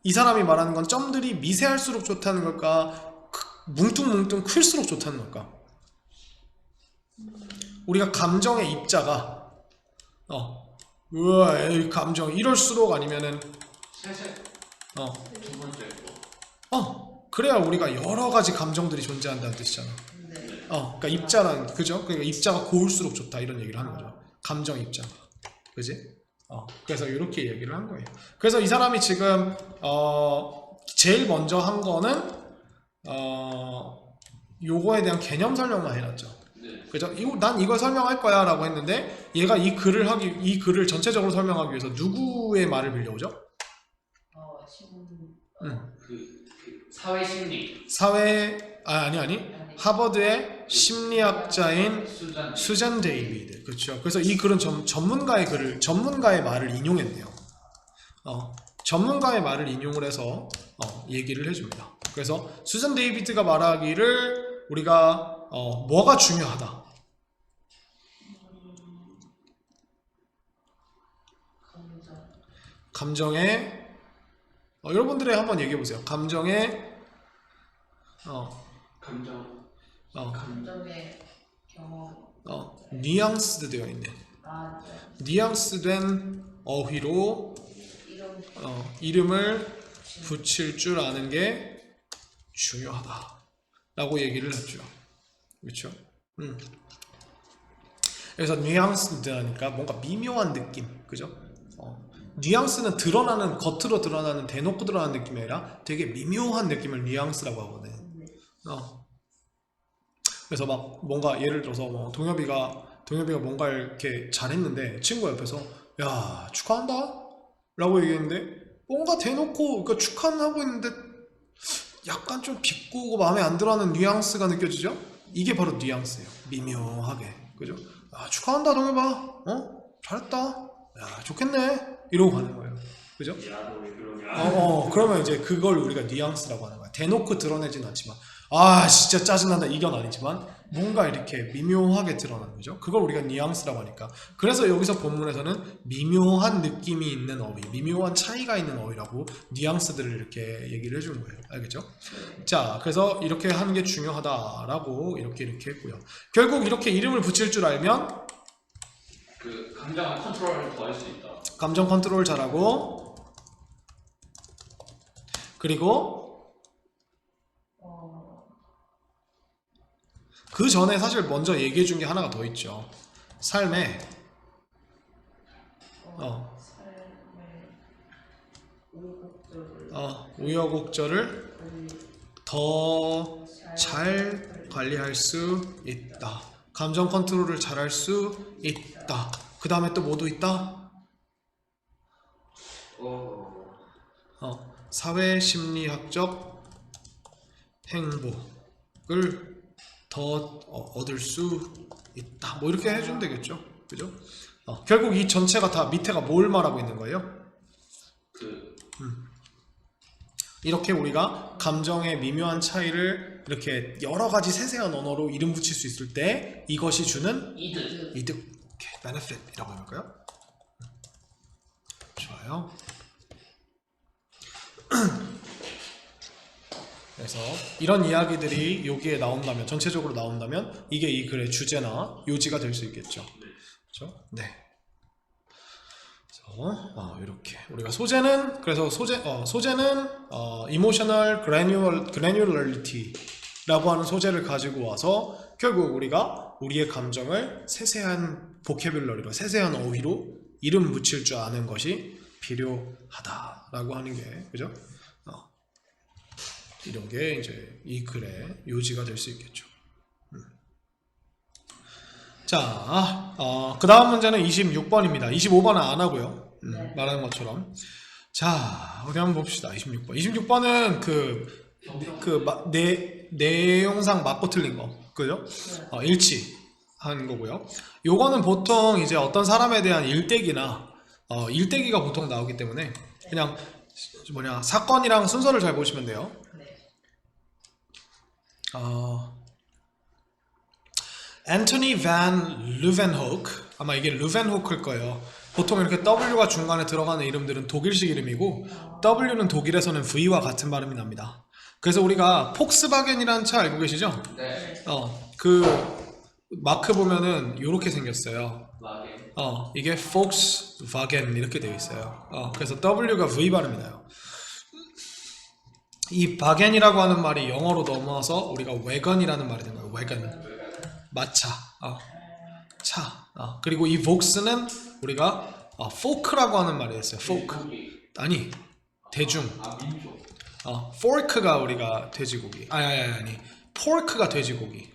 이 사람이 말하는 건 점들이 미세할수록 좋다는 걸까? 뭉뚱뭉뚱 클수록 좋다는 걸까? 우리가 감정의 입자가 우와, 에이, 감정 이럴수록 아니면은 살살 두 번째 그래야 우리가 여러 가지 감정들이 존재한다는 뜻이잖아. 그러니까 입자란 그죠? 그러니까 입자가 고울수록 좋다 이런 얘기를 하는 거죠. 감정 입자, 그지? 그래서 이렇게 얘기를 한 거예요. 그래서 이 사람이 지금 제일 먼저 한 거는 요거에 대한 개념 설명만 해놨죠. 그죠? 난 이걸 설명할 거야 라고 했는데 얘가 이 글을 전체적으로 설명하기 위해서 누구의 말을 빌려오죠? 사회 심리 아니 하버드의 심리학자인 수잔 데이비드. 그렇죠. 그래서 이 글은 전문가의 말을 인용했네요. 전문가의 말을 인용을 해서 얘기를 해줍니다. 그래서 수잔 데이비드가 말하기를 우리가 뭐가 중요하다. 감정의 여러분들이 한번 얘기해 보세요. 감정의 감정의 경험 뉘앙스드 되어 있는 뉘앙스된 어휘로 이름을 붙일 줄 아는 게 중요하다 라고 얘기를 했죠. 그렇죠? 그래서 뉘앙스드하니까 뭔가 미묘한 느낌, 그죠? 뉘앙스는 겉으로 드러나는 대놓고 드러나는 느낌이 아니라 되게 미묘한 느낌을 뉘앙스라고 하거든. 그래서 막 뭔가 예를 들어서 뭐 동엽이가 뭔가 이렇게 잘했는데 친구 옆에서 야, 축하한다 라고 얘기했는데 뭔가 대놓고 그러니까 축하는 하고 있는데 약간 좀 비꼬고 마음에 안 들어하는 뉘앙스가 느껴지죠? 이게 바로 뉘앙스예요. 미묘하게, 그죠? 아, 축하한다 동엽아, 잘했다, 야, 좋겠네 이러고 가는 거예요. 그죠? 야너 왜 그러냐. 그러면 이제 그걸 우리가 뉘앙스라고 하는 거야. 대놓고 드러내진 않지만, 아, 진짜 짜증난다. 이건 아니지만, 뭔가 이렇게 미묘하게 드러나는 거죠. 그걸 우리가 뉘앙스라고 하니까. 그래서 여기서 본문에서는 미묘한 느낌이 있는 어휘, 미묘한 차이가 있는 어휘라고 뉘앙스들을 이렇게 얘기를 해주는 거예요. 알겠죠? 자, 그래서 이렇게 하는 게 중요하다라고 이렇게 했고요. 결국 이렇게 이름을 붙일 줄 알면, 그 감정을 컨트롤을 더 할 수 있다. 감정 컨트롤 잘하고, 그리고 그 전에 사실 먼저 얘기해 준 게 하나가 더 있죠. 삶에 우여곡절을 더 잘 관리할 수 있다. 감정 컨트롤을 잘 할 수 있다. 그 다음에 또 뭐도 있다? 사회 심리학적 행복을 더 얻을 수 있다. 뭐 이렇게 해주면 되겠죠. 그죠? 결국 이 전체가 다 밑에가 뭘 말하고 있는 거예요? 이렇게 우리가 감정의 미묘한 차이를 이렇게 여러 가지 세세한 언어로 이름 붙일 수 있을 때 이것이 주는 이득, benefit이라고 해볼까요? 좋아요. 그래서 이런 이야기들이 여기에 나온다면, 전체적으로 나온다면 이게 이 글의 주제나 요지가 될 수 있겠죠. 그렇죠? 네. 이렇게 우리가 소재는, 그래서 소재는 emotional granularity라고 하는 소재를 가지고 와서 결국 우리가 우리의 감정을 세세한 보캐뷸러리로, 세세한 어휘로 이름 붙일 줄 아는 것이 필요하다라고 하는 게, 그죠? 이런 게 이제 이 글의 요지가 될 수 있겠죠. 자, 그 다음 문제는 26번입니다. 25번은 안 하고요. 말하는 것처럼. 자, 우리 한번 봅시다. 26번. 26번은 내용상 맞고 틀린 거. 그죠? 일치하는 거고요. 요거는 보통 이제 어떤 사람에 대한 일대기나, 일대기가 보통 나오기 때문에 그냥 사건이랑 순서를 잘 보시면 돼요. 앤토니 반 루벤호크, 아마 이게 루벤호크일 거예요. 보통 이렇게 W가 중간에 들어가는 이름들은 독일식 이름이고, W는 독일에서는 V와 같은 발음이 납니다. 그래서 우리가 폭스바겐이라는 차 알고 계시죠? 네. 그 마크 보면은 이렇게 생겼어요. 이게 Volkswagen 이렇게 되어 있어요. 그래서 W가 V 발음이 나요. 이 바겐이라고 하는 말이 영어로 넘어와서 우리가 웨건이라는 말이 된 거예요. 웨건, 마차, 차. 그리고 이 복스는 우리가 포크라고 하는 말이 있어요. 포크. 아니, 대중. 민족. 포크가 우리가 돼지고기. 아니. 포크가 돼지고기.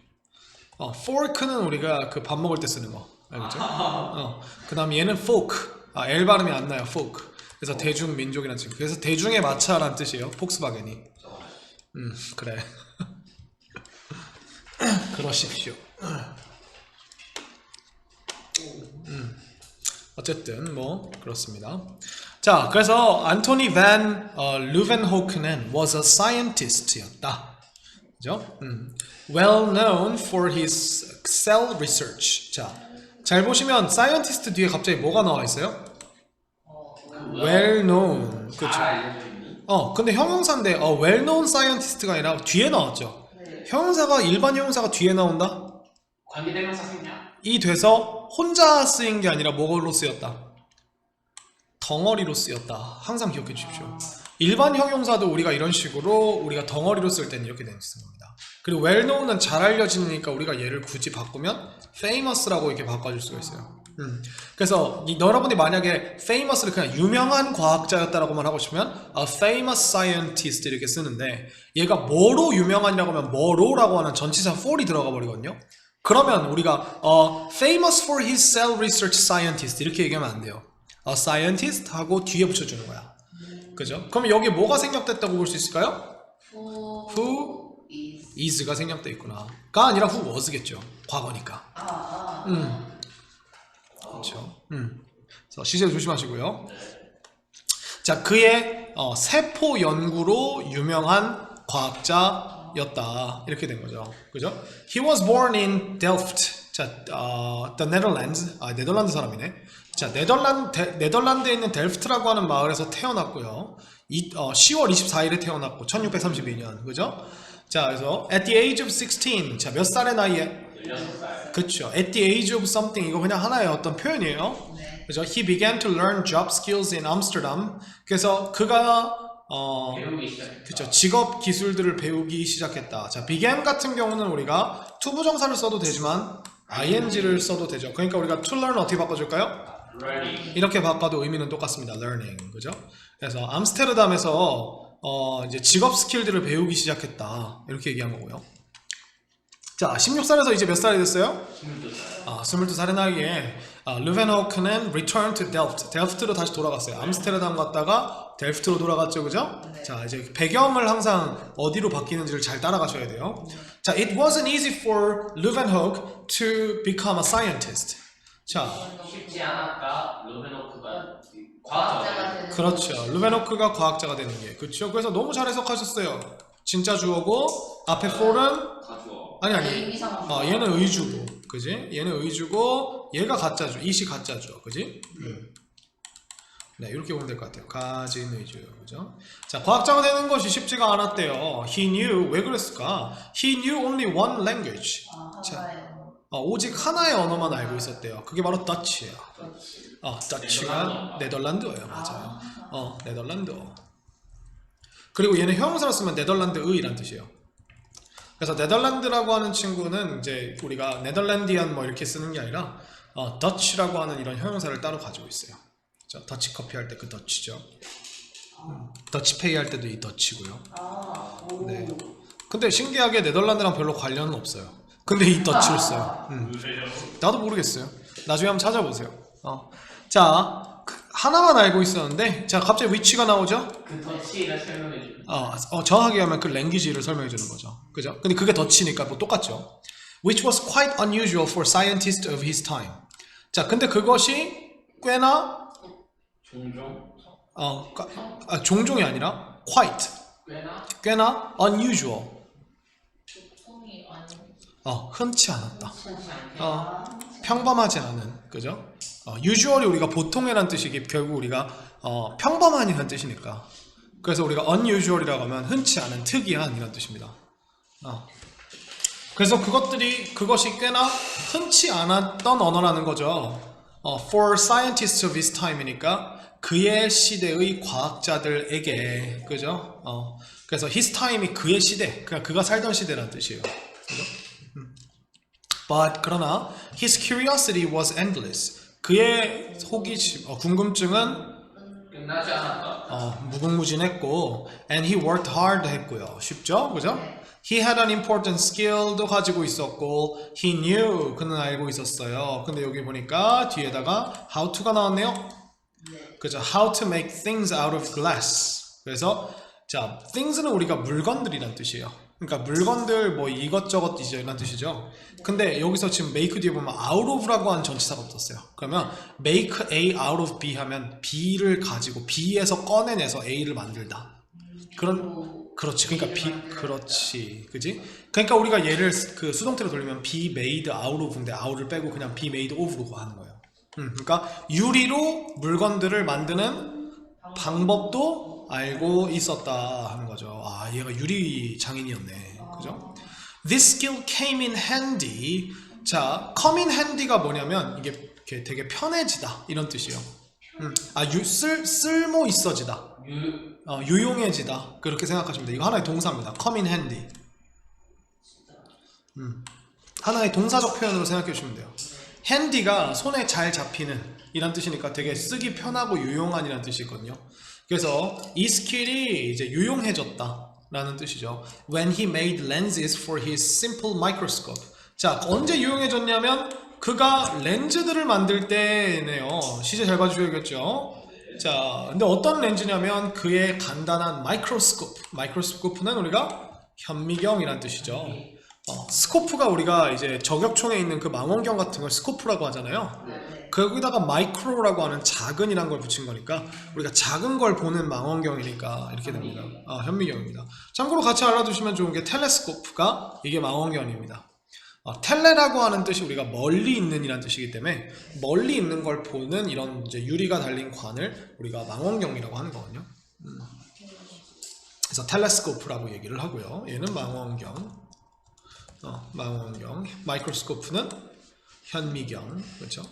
포크는 우리가 그 밥 먹을 때 쓰는 거. 알겠죠? 그 다음 얘는 포크. L 발음이 안 나요. 포크. 그래서 대중 민족이라는 뜻이에요. 그래서 대중의 마차라는 뜻이에요. 폭스바겐이. 그래. 그러십시오. 어쨌든 뭐 그렇습니다. 자, 그래서 안토니 반 루벤호크는 was a scientist였다. 그죠? Well known for his cell research. 자, 잘 보시면 scientist 뒤에 갑자기 뭐가 나와 있어요? well known. 그렇죠. 근데 형용사인데 well known scientist가 아니라 뒤에 나왔죠. 형용사가, 일반 형용사가 뒤에 나온다? 관계대명사 생략. 이 돼서 혼자 쓰인 게 아니라 뭐로 쓰였다? 덩어리로 쓰였다. 항상 기억해 주십시오. 일반 형용사도 우리가 이런 식으로 우리가 덩어리로 쓸 때는 이렇게 되는 겁니다. 그리고 well known은 잘 알려지니까 우리가 얘를 굳이 바꾸면 famous라고 이렇게 바꿔줄 수가 있어요. 그래서 여러분이 만약에 famous를 그냥 유명한 과학자였다라고만 하고 싶으면 a famous scientist 이렇게 쓰는데, 얘가 뭐로 유명한이라고 하면 뭐로라고 하는 전치사 for이 들어가 버리거든요. 그러면 우리가 famous for his cell research scientist 이렇게 얘기하면 안 돼요. a scientist 하고 뒤에 붙여주는 거야. 그죠? 그럼 여기 뭐가 생략됐다고 볼 수 있을까요? who is가 생략돼 있구나. 가 아니라 who was겠죠. 과거니까. 그렇죠. 그래서 시제 조심하시고요. 자, 그의 세포 연구로 유명한 과학자였다. 이렇게 된 거죠. 그죠? He was born in Delft. 자, the Netherlands. 네덜란드 사람이네. 자, 네덜란드에 있는 델프트라고 하는 마을에서 태어났고요. 10월 24일에 태어났고 1632년. 그죠? 자, 그래서 at the age of 16. 자, 몇 살의 나이에? 16살. 그쵸. At the age of something. 이거 그냥 하나의 어떤 표현이에요. 네. 그죠? He began to learn job skills in Amsterdam. 그래서 그가 배우기 시작했다. 그쵸. 직업 기술들을 배우기 시작했다. 자, began 같은 경우는 우리가 투부정사를 써도 되지만 ing를 써도 되죠. 그러니까 우리가 to learn 어떻게 바꿔줄까요? learning. 이렇게 바꿔도 의미는 똑같습니다. learning. 그죠? 그래서 암스테르담에서 이제 직업 스킬들을 배우기 시작했다. 이렇게 얘기한 거고요. 자, 16살에서 이제 몇 살이 됐어요? 22살. 22살의 나이에 르벤호크는 return to Delft. 델프트로 다시 돌아갔어요. 암스테르담 갔다가 델프트로 돌아갔죠. 그죠? 네. 자, 이제 배경을 항상 어디로 바뀌는지를 잘 따라가셔야 돼요. 자, it wasn't easy for Leeuwenhoek to become a scientist. 자, 쉽지 않았다. 로베노크가 과학자가 과학자가 되는 그렇죠. 르벤호크가 과학자가 되는 게. 그렇죠. 그래서 너무 잘 해석하셨어요. 진짜 주어고 앞에 for는 가주어. 아니 의미상으로. 얘는 의주고, 그지? 얘는 의주고, 얘가 가짜주, 이시 가짜주, 그지? 네, 이렇게 보면 될 것 같아요. 가진 의주, 그죠? 자, 과학자가 되는 것이 쉽지가 않았대요. He knew, 왜 그랬을까? He knew only one language. 자, 하나예요. 오직 하나의 언어만 알고 있었대요. 그게 바로 Dutch예요. 그렇지. Dutch가 네덜란드어예요, 맞아요. 네덜란드어. 그리고 얘는 형용사로 쓰면 네덜란드의란 뜻이에요. 그래서 네덜란드라고 하는 친구는 이제 우리가 네덜란디안 뭐 이렇게 쓰는 게 아니라 더치라고 하는 이런 형용사를 따로 가지고 있어요. 그렇죠? 더치 커피 할 때 그 더치죠. 더치페이 할 때도 이 더치고요. 오. 네. 근데 신기하게 네덜란드랑 별로 관련은 없어요. 근데 이 더치를 써요. 나도 모르겠어요. 나중에 한번 찾아보세요. 자, 하나만 알고 있었는데, 자, 갑자기 위치가 나오죠? 그 더치를 설명해 줘. 정확하게 하면 그 랭귀지를 설명해 주는 거죠. 그죠? 근데 그게 더치니까 뭐 똑같죠. Which was quite unusual for scientists of his time. 자, 근데 그것이 꽤나 종종. 종종이 아니라 quite 꽤나 unusual. 통이 아니. 흔치 않았다. 흔치 않게. 평범하지 않은, 그죠? usually 우리가 보통이란 뜻이기 결국 우리가 평범한이란 뜻이니까. 그래서 우리가 unusual이라고 하면 흔치 않은, 특이한 이란 뜻입니다. 그래서 그것이 꽤나 흔치 않았던 언어라는 거죠. For scientists of his time이니까 그의 시대의 과학자들에게, 그죠? 그래서 his time이 그의 시대, 그러니까 그가 살던 시대라는 뜻이에요. 그죠? But 그러나 his curiosity was endless. 그의 호기심, 궁금증은 끝나지 않았다. 무궁무진했고, and he worked hard 했고요. 쉽죠? 그죠? He had an important skill도 가지고 있었고, he knew, 그는 알고 있었어요. 근데 여기 보니까 뒤에다가 how to가 나왔네요. 네. 그죠? How to make things out of glass. 그래서 자, things는 우리가 물건들이란 뜻이에요. 그러니까 물건들 뭐 이것저것 이란 뜻이죠. 근데 여기서 지금 make 뒤에 보면 out of라고 하는 전치사가 붙었어요. 그러면 make A out of B 하면 B를 가지고 B에서 꺼내내서 A를 만들다. 그렇지. 그러니까 그렇지. 그지? 그러니까 우리가 얘를 그 수동태로 돌리면 be made out of인데 out을 빼고 그냥 be made of로 하는 거예요. 그러니까 유리로 물건들을 만드는 방법도 알고 있었다 하는 거죠. 얘가 유리 장인이었네. 그죠? This skill came in handy. 자, come in handy가 뭐냐면 이게 이렇게 되게 편해지다 이런 뜻이에요. 쓸모 있어지다. 유용해지다. 그렇게 생각하시면 돼요. 이거 하나의 동사입니다. come in handy. 하나의 동사적 표현으로 생각해 주시면 돼요. handy가 손에 잘 잡히는 이란 뜻이니까 되게 쓰기 편하고 유용한 이란 뜻이 있거든요. 그래서 이 스킬이 이제 유용해졌다 라는 뜻이죠. When he made lenses for his simple microscope. 자, 언제 유용해졌냐면 그가 렌즈들을 만들 때네요. 시제 잘 봐주셔야겠죠. 자, 근데 어떤 렌즈냐면 그의 간단한 마이크로스코프는 우리가 현미경이란 뜻이죠. 스코프가 우리가 이제 저격총에 있는 그 망원경 같은 걸 스코프라고 하잖아요. 네. 거기다가 마이크로라고 하는 작은이란 걸 붙인 거니까 우리가 작은 걸 보는 망원경이니까 이렇게 됩니다. 현미경입니다. 참고로 같이 알아두시면 좋은 게 텔레스코프가 이게 망원경입니다. 텔레라고 하는 뜻이 우리가 멀리 있는 이란 뜻이기 때문에 멀리 있는 걸 보는 이런 이제 유리가 달린 관을 우리가 망원경이라고 하는 거거든요. 그래서 텔레스코프라고 얘기를 하고요. 얘는 망원경. 망원경. 마이크로스코프는 현미경. 그렇죠?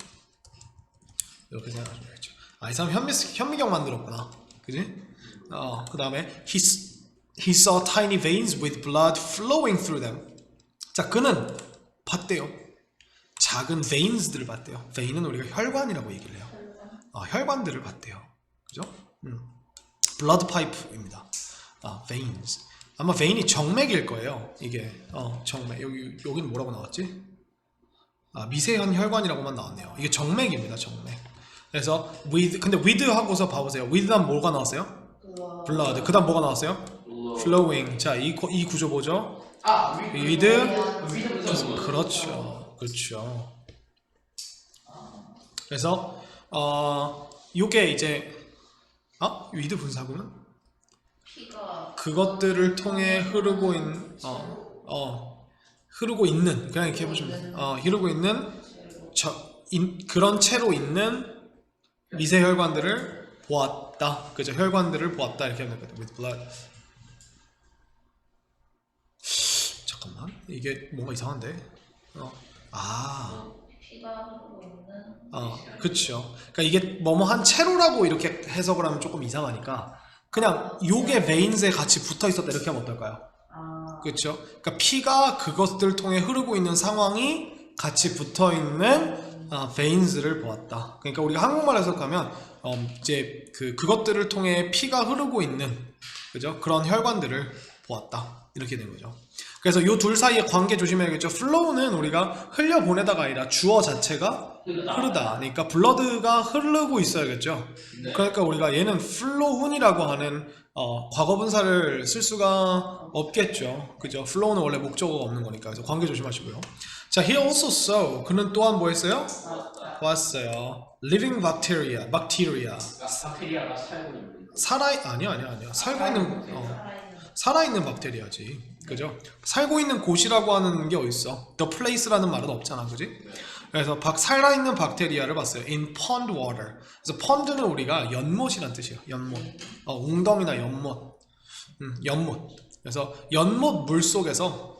이렇게 생각하시면 되겠죠. 이 사람 현미경 만들었구나. 그지? 그 다음에 he saw tiny veins with blood flowing through them. 자, 그는 봤대요. 작은 veins들을 봤대요. vein은 우리가 혈관이라고 얘기를 해요. 혈관들을 봤대요. 그죠? blood pipe입니다. veins. 아마 vein이 정맥일 거예요. 이게 정맥. 여기는 뭐라고 나왔지? 미세한 혈관이라고만 나왔네요. 이게 정맥입니다. 정맥. 그래서 근데 with 하고서 봐보세요. with 다음 뭐가 나왔어요? blood. 그 다음 뭐가 나왔어요? flowing. 자, 이 구조 보죠? with. 그렇죠. 그렇죠. 그래서 요게 이제 with 분사구는 피가 그것들을 통해 흐르고 있는 그냥 이렇게 해보시면 돼요. 흐르고 있는 그런 채로 있는 미세 혈관들을 보았다. 그죠? 혈관들을 보았다. 이렇게 하면 되거든요. with blood. 잠깐만. 이게 뭔가 이상한데. 피가 흐르고 있는 그쵸. 그러니까 이게 뭐뭐한 채로라고 이렇게 해석을 하면 조금 이상하니까 그냥 요게 베인스에 같이 붙어 있었다 이렇게 하면 어떨까요? 그렇죠. 그러니까 피가 그것들 통해 흐르고 있는 상황이 같이 붙어 있는 베인스를 보았다. 그러니까 우리가 한국말 해석하면 이제 그것들을 통해 피가 흐르고 있는 그죠? 그런 혈관들을 보았다. 이렇게 된 거죠. 그래서 요 둘 사이의 관계 조심해야겠죠. flow는 우리가 흘려보내다가 아니라 주어 자체가 흐르다. 그러니까 블러드가 흐르고 있어야겠죠. 네. 그러니까 우리가 얘는 flow운이라고 하는 과거분사를 쓸 수가 없겠죠. 그죠? flow는 원래 목적어가 없는 거니까. 그래서 관계 조심하시고요. 자, he also saw. 그는 또한 뭐 했어요? 보았어요. living bacteria. 박테리아가 살고 있는. 아니야. 살아있는 박테리아지. 그죠? 살고 있는 곳이라고 하는 게 어딨어? The place라는 말은 없잖아. 그지? 그래서 살아있는 박테리아를 봤어요. in pond water. 그래서 pond는 우리가 연못이란 뜻이에요. 연못. 웅덩이나 연못. 연못. 그래서 연못 물 속에서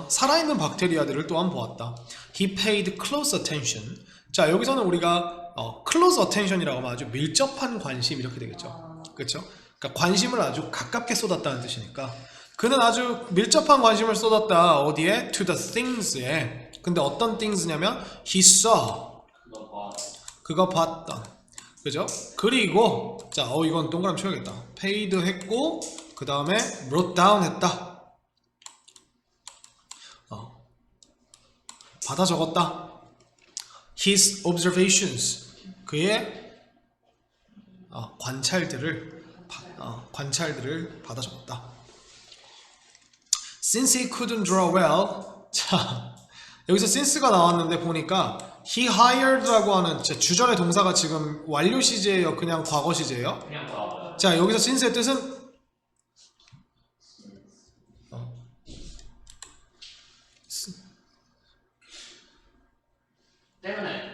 살아있는 박테리아들을 또한 보았다. He paid close attention. 자, 여기서는 우리가 close attention이라고 하면 아주 밀접한 관심 이렇게 되겠죠. 그렇죠? 그러니까 관심을 아주 가깝게 쏟았다는 뜻이니까 그는 아주 밀접한 관심을 쏟았다. 어디에? To the things에. 근데 어떤 things냐면 he saw. 그거 봤다. 그죠? 그리고 자, 이건 동그라미 쳐야겠다. paid 했고 그 다음에 wrote down 했다. 받아 적었다. His observations. 그의 관찰들을 받아 적었다. Since he couldn't draw well. 자, 여기서 since가 나왔는데 보니까 he hired라고 하는 주절의 동사가 지금 완료 시제예요? 그냥 과거 시제예요? 그냥 봐. 자, 여기서 since의 뜻은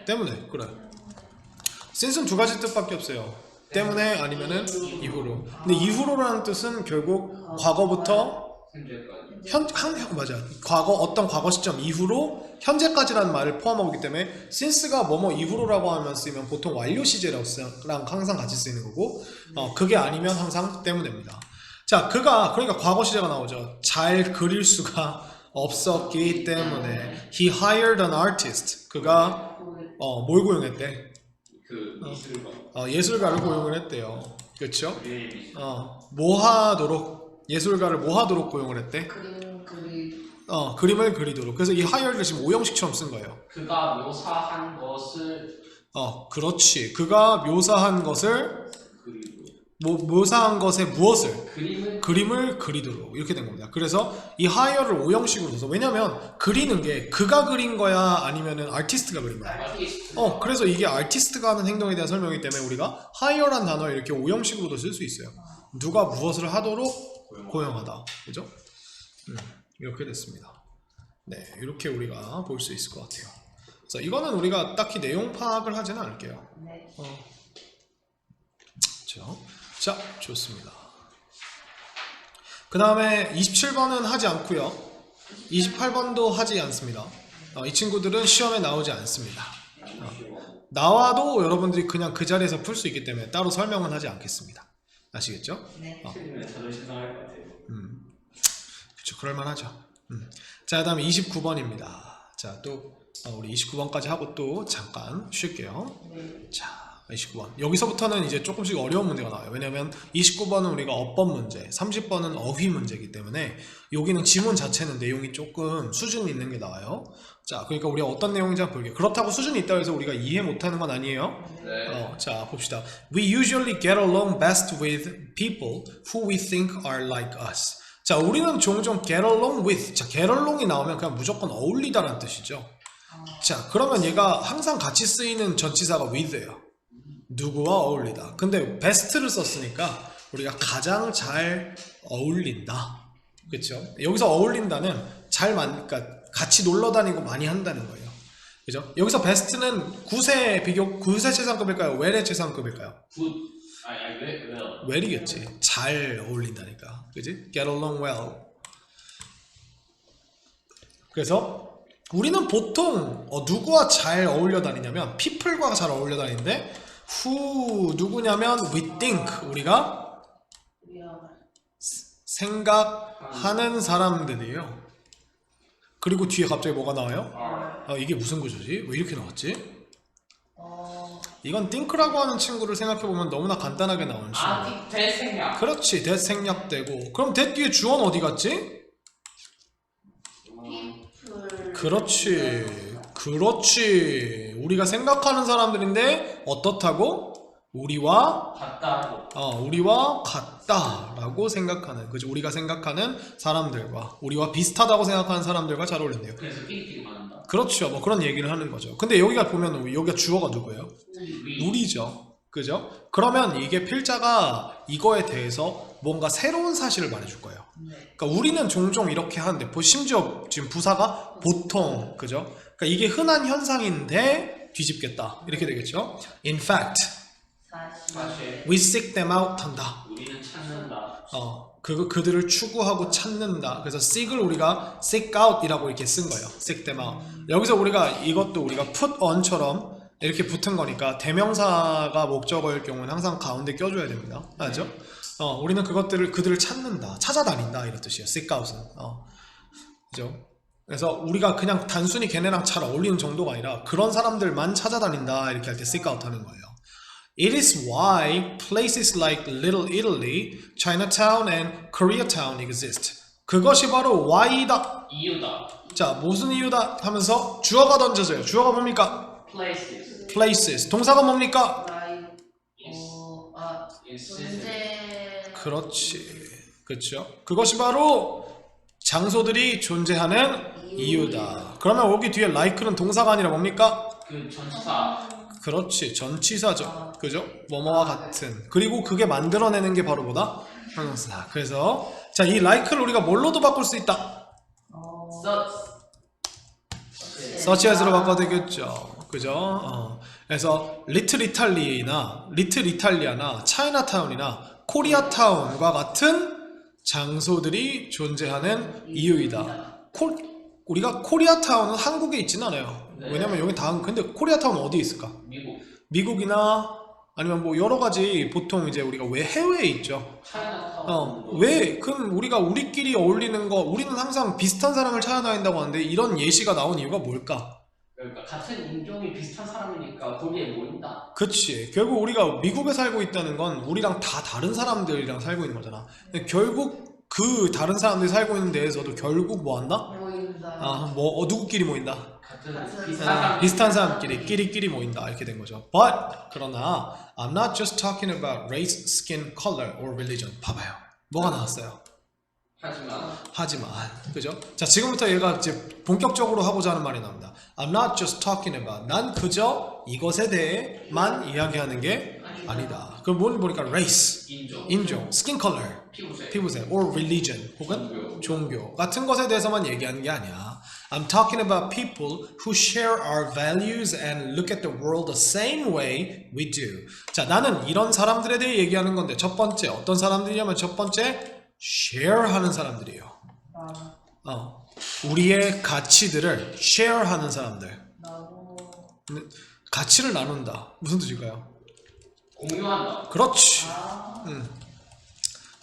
때문에 그래. since는 두 가지 뜻밖에 없어요. 때문에 아니면은 이후로. 근데 이후로라는 뜻은 결국 과거부터 맞아. 어떤 과거 시점 이후로 현재까지라는 말을 포함하고 있기 때문에 since가 뭐뭐 이후로라고 하면 쓰이면 보통 완료 시제랑 항상 같이 쓰이는 거고 그게 아니면 항상 때문입니다. 자, 그러니까 과거 시제가 나오죠. 잘 그릴 수가 없었기 때문에 he hired an artist. 그가 뭘 고용했대? 예술가를 고용을 했대요. 그렇죠? 예술가를 뭐 하도록 고용을 했대? 그림을 그리도록. 그래서 이 hired를 지금 오형식처럼 쓴 거예요. 그가 묘사한 것을 그렇지. 그가 묘사한 것을 묘사한 것에 무엇을 그림을 그리도록 이렇게 된 겁니다. 그래서 이 hire를 오형식으로 써서 왜냐면 그리는 게 그가 그린 거야 아니면은 아티스트가 그린 거야. 아티스트. 그래서 이게 아티스트가 하는 행동에 대한 설명이기 때문에 우리가 hire란 단어를 이렇게 오형식으로도 쓸 수 있어요. 누가 무엇을 하도록 고용하다. 그죠? 이렇게 됐습니다. 네, 이렇게 우리가 볼 수 있을 것 같아요. 그래서 이거는 우리가 딱히 내용 파악을 하지는 않을게요. 네. 그렇죠? 자, 좋습니다. 그 다음에 27번은 하지 않고요. 28번도 하지 않습니다. 이 친구들은 시험에 나오지 않습니다. 나와도 여러분들이 그냥 그 자리에서 풀 수 있기 때문에 따로 설명은 하지 않겠습니다. 아시겠죠? 네. 틀리면 자존심 상할 것 같아요. 그렇죠. 그럴만하죠. 자, 그 다음에 29번입니다. 자, 또 우리 29번까지 하고 또 잠깐 쉴게요. 네. 자, 29번. 여기서부터는 이제 조금씩 어려운 문제가 나와요. 왜냐면 29번은 우리가 어법 문제, 30번은 어휘 문제이기 때문에 여기는 지문 자체는 내용이 조금 수준이 있는 게 나와요. 자, 그러니까 우리가 어떤 내용인지 한번 볼게요. 그렇다고 수준이 있다고 해서 우리가 이해 못하는 건 아니에요. 네. 자, 봅시다. We usually get along best with people who we think are like us. 자, 우리는 종종 get along with. 자, get along이 나오면 그냥 무조건 어울리다라는 뜻이죠. 자, 그러면 얘가 항상 같이 쓰이는 전치사가 with예요. 누구와 어울리다. 근데 best를 썼으니까 우리가 가장 잘 어울린다. 그렇죠? 여기서 어울린다는 그러니까 같이 놀러 다니고 많이 한다는 거예요. 그죠? 여기서 best는 9세 최상급일까요? well의 최상급일까요? well이겠지. 잘 어울린다니까. 그지? get along well. 그래서 우리는 보통 누구와 잘 어울려 다니냐면 people과 잘 어울려 다니는데 who 누구냐면 we think 우리가 생각하는 사람들이에요. 그리고 뒤에 갑자기 뭐가 나와요? 이게 무슨 구조지? 왜 이렇게 나왔지? 이건 think라고 하는 친구를 생각해보면 너무나 간단하게 나오는 친구. 대생략. 그렇지, that 생략되고. 그럼 that 뒤에 주어는 어디 갔지? 그렇지. 우리가 생각하는 사람들인데 어떻다고? 우리와 같다라고 생각하는, 그죠? 우리가 생각하는 사람들과, 우리와 비슷하다고 생각하는 사람들과 잘 어울린대요. 그래서 띵띵만 한다. 그렇죠. 뭐 그런 얘기를 하는 거죠. 근데 여기가 보면 여기가 주어가 누구예요? 우리죠. 그죠? 그러면 이게 필자가 이거에 대해서 뭔가 새로운 사실을 말해줄 거예요. 그러니까 우리는 종종 이렇게 하는데, 심지어 지금 부사가 보통, 그죠? 그러니까 이게 흔한 현상인데 뒤집겠다. 이렇게 되겠죠? In fact, 사실 we seek them out 한다. 우리는 찾는다. 그들을 추구하고 찾는다. 그래서 seek을 우리가 seek out이라고 이렇게 쓴 거예요. seek them out. 여기서 이것도 우리가 put on처럼 이렇게 붙은 거니까 대명사가 목적어일 경우는 항상 가운데 껴줘야 됩니다. 알죠? 우리는 그들을 찾는다, 찾아다닌다 이런 뜻이에요. seek out은. 그죠? 그래서 우리가 그냥 단순히 걔네랑 잘 어울리는 정도가 아니라 그런 사람들만 찾아다닌다 이렇게 할 때 seek out 하는 거예요. It is why places like Little Italy, Chinatown, and Koreatown exist. 그것이 바로 why다. 이유다. 자, 무슨 이유다 하면서 주어가 던져져요. 주어가 뭡니까? places. places. 동사가 뭡니까? 그렇지. 그렇죠. 그것이 바로 장소들이 존재하는 이유다. 그러면 여기 뒤에 like는 동사가 아니라 뭡니까? 그 전치사. 그렇지. 전치사죠. 그죠? 뭐뭐와 같은. 그리고 그게 만들어내는 게 바로 뭐다? 형용사. 그래서 자, 이 like를 우리가 뭘로도 바꿀 수 있다. such as로 바꿔도 되겠죠. 그죠? 그래서 Little Italia나 Chinatown이나 코리아타운과 같은 장소들이 존재하는 이유이다. 우리가 코리아타운은 한국에 있지는 않아요. 네. 왜냐면 여기 근데 코리아타운은 어디에 있을까? 미국이나 아니면 뭐 여러 가지 보통 이제 우리가 왜 해외에 있죠. 왜? 그럼 우리가 우리끼리 어울리는 거, 우리는 항상 비슷한 사람을 찾아다닌다고 하는데 이런 예시가 나온 이유가 뭘까? 그러니까 같은 인종이 비슷한 사람이니까 거기에 모인다. 그치. 결국 우리가 미국에 살고 있다는 건 우리랑 다 다른 사람들이랑 살고 있는 거잖아. 근데 결국 그 다른 사람들이 살고 있는 데에서도 결국 뭐 한다? 모인다. 누구끼리 모인다? 같은 비슷한 비슷한 사람끼리 끼리끼리 모인다 이렇게 된 거죠. But 그러나 I'm not just talking about race, skin, color or religion. 봐봐요. 뭐가 나왔어요? 하지만 그죠? 자 지금부터 얘가 이제 본격적으로 하고자 하는 말이 나옵니다. I'm not just talking about. 난 그저 이것에 대해만 이야기하는 게 아니다. 그럼 뭘 보니까 race, 인종, skin color, 피부색, or religion 혹은 종교 같은 것에 대해서만 얘기하는 게 아니야. I'm talking about people who share our values and look at the world the same way we do. 자, 나는 이런 사람들에 대해 얘기하는 건데 첫 번째 어떤 사람들이냐면 첫 번째 share 하는 사람들이에요. 우리의 가치들을 share 하는 사람들. 가치를 나눈다. 무슨 뜻일까요? 공유한다. 그렇지.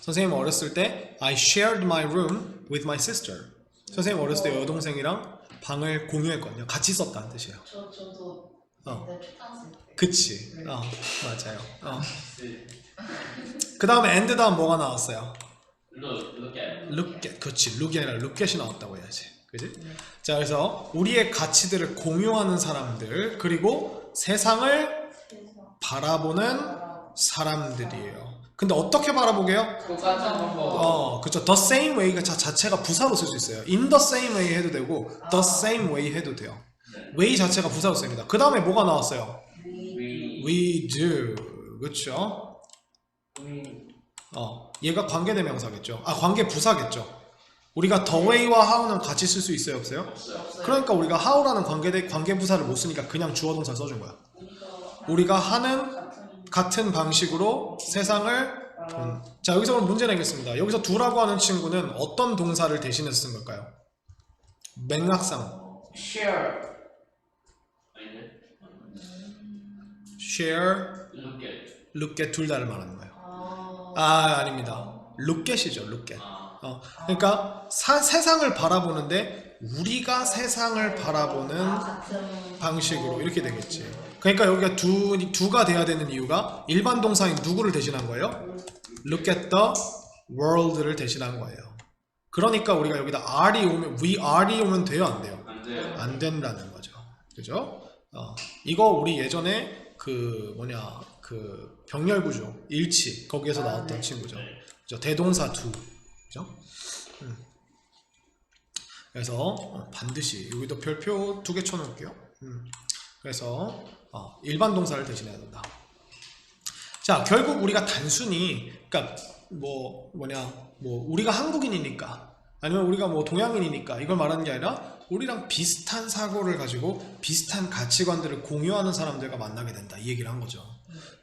선생님 어렸을 때 I shared my room with my sister. 선생님 어렸을 때 여동생이랑 방을 공유했거든요. 같이 썼다는 뜻이에요. 저도 초등학생 때. 그치. 맞아요. 그 다음에 and 다음 뭐가 나왔어요? look at. 그렇지. look이 아니라 look at이 나왔다고 해야지. 그지? 자, 그래서 우리의 가치들을 공유하는 사람들 그리고 세상을 바라보는 사람들이에요. 근데 어떻게 바라보게요? 똑같은 방법. 그렇죠. The same way가 자체가 부사로 쓸 수 있어요. In the same way 해도 되고 the same way 해도 돼요. way 자체가 부사로 씁니다. 그 다음에 뭐가 나왔어요? We do. 그렇죠. 얘가 관계대명사겠죠. 관계부사겠죠. 우리가 the way와 how는 같이 쓸 수 있어요, 없어요? 그러니까 우리가 how라는 관계부사를 못 쓰니까 그냥 주어동사를 써준 거야. 우리가 하는 같은 방식으로 세상을 자, 여기서 그럼 문제 내겠습니다. 여기서 do라고 하는 친구는 어떤 동사를 대신해서 쓴 걸까요? 맥락상 share. look at 둘 다를 말하는 거예요. 아닙니다. look at이죠. look at. 그러니까 세상을 바라보는데 우리가 세상을 바라보는 방식으로 이렇게 되겠지. 그러니까 여기가 do가 돼야 되는 이유가 일반 동사인 누구를 대신한 거예요? Look at the world를 대신한 거예요. 그러니까 우리가 여기다 are이 오면 we are이 오면 돼요, 안 돼요? 안 된다는 거죠. 그죠? 이거 우리 예전에 그 병렬구조 일치 거기에서 나왔던 친구죠. 그죠? 대동사 do. 그죠? 그래서 반드시 여기도 별표 2개 쳐놓을게요. 그래서 일반 동사를 대신해야 된다. 자, 결국 우리가 단순히 그러니까 우리가 한국인이니까 아니면 우리가 동양인이니까 이걸 말하는 게 아니라 우리랑 비슷한 사고를 가지고 비슷한 가치관들을 공유하는 사람들과 만나게 된다. 이 얘기를 한 거죠.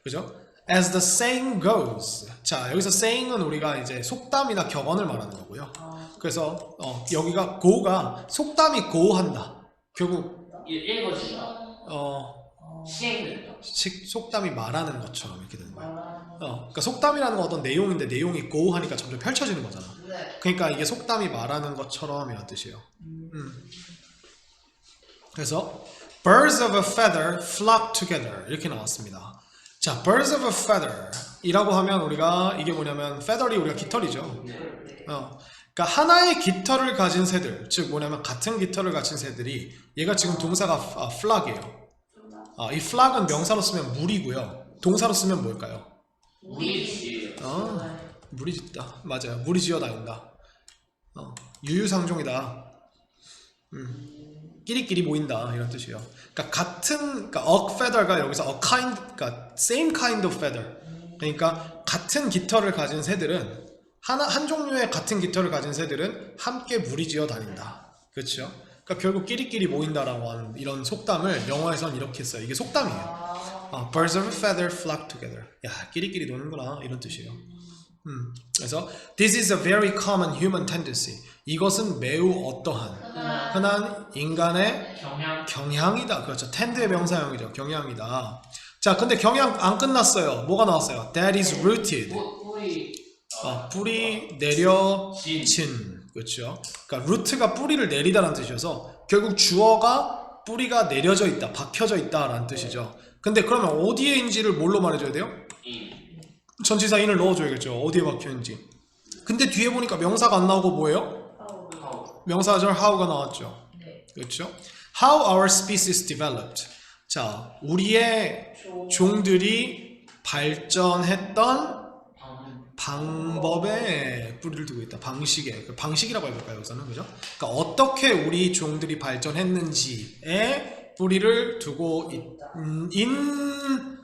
그죠? As the saying goes. 자, 여기서 saying은 우리가 이제 속담이나 격언을 말하는 거고요. 그래서 여기가 go가 속담이 go 한다. 결국 읽어주다. 속담이 말하는 것처럼 이렇게 되는 거예요. 그러니까 속담이라는 건 어떤 내용인데 내용이 go 하니까 점점 펼쳐지는 거잖아. 그러니까 이게 속담이 말하는 것처럼 이런 뜻이에요. 그래서 birds of a feather flock together 이렇게 나왔습니다. 자, birds of a feather 이라고 하면 우리가 이게 뭐냐면 feather이 우리가 깃털이죠. 그러니까 하나의 깃털을 가진 새들, 즉 뭐냐면 같은 깃털을 가진 새들이 얘가 지금 동사가 flock이에요. 이 flock은 명사로 쓰면 물이고요. 동사로 쓰면 뭘까요? 물이 짓다. 맞아요. 물이 지어 다닌다. 유유상종이다. 끼리끼리 모인다 이런 뜻이에요. 그러니까 그러니까 a feather가 여기서 a kind, 그러니까 same kind of feather. 그러니까 같은 깃털을 가진 새들은 한 종류의 같은 깃털을 가진 새들은 함께 무리지어 다닌다. 그렇죠? 그러니까 결국 끼리끼리 모인다라고 하는 이런 속담을 영어에서는 이렇게 써요. 이게 속담이에요. Birds of a feather flock together. 야, 끼리끼리 노는구나 이런 뜻이에요. 그래서 This is a very common human tendency. 이것은 매우 어떠한 흔한 인간의 경향이다. 그렇죠. tend의 명사형이죠. 경향이다. 자, 근데 경향 안 끝났어요. 뭐가 나왔어요? That is rooted. 뿌리 내려진. 그렇죠. 그러니까 root가 뿌리를 내리다라는 뜻이어서 결국 주어가 뿌리가 내려져 있다, 박혀져 있다라는 뜻이죠. 근데 그러면 어디에인지를 뭘로 말해줘야 돼요? 전치사 in을 넣어줘야겠죠. 어디에 박혀있는지. 근데 뒤에 보니까 명사가 안 나오고 뭐예요? 명사절 how가 나왔죠. 그렇죠? How our species developed. 자, 우리의 종들이 발전했던 방법에 뿌리를 두고 있다. 방식에. 방식이라고 해볼까요, 여기서는? 그죠? 그러니까 어떻게 우리 종들이 발전했는지에 뿌리를 두고 있는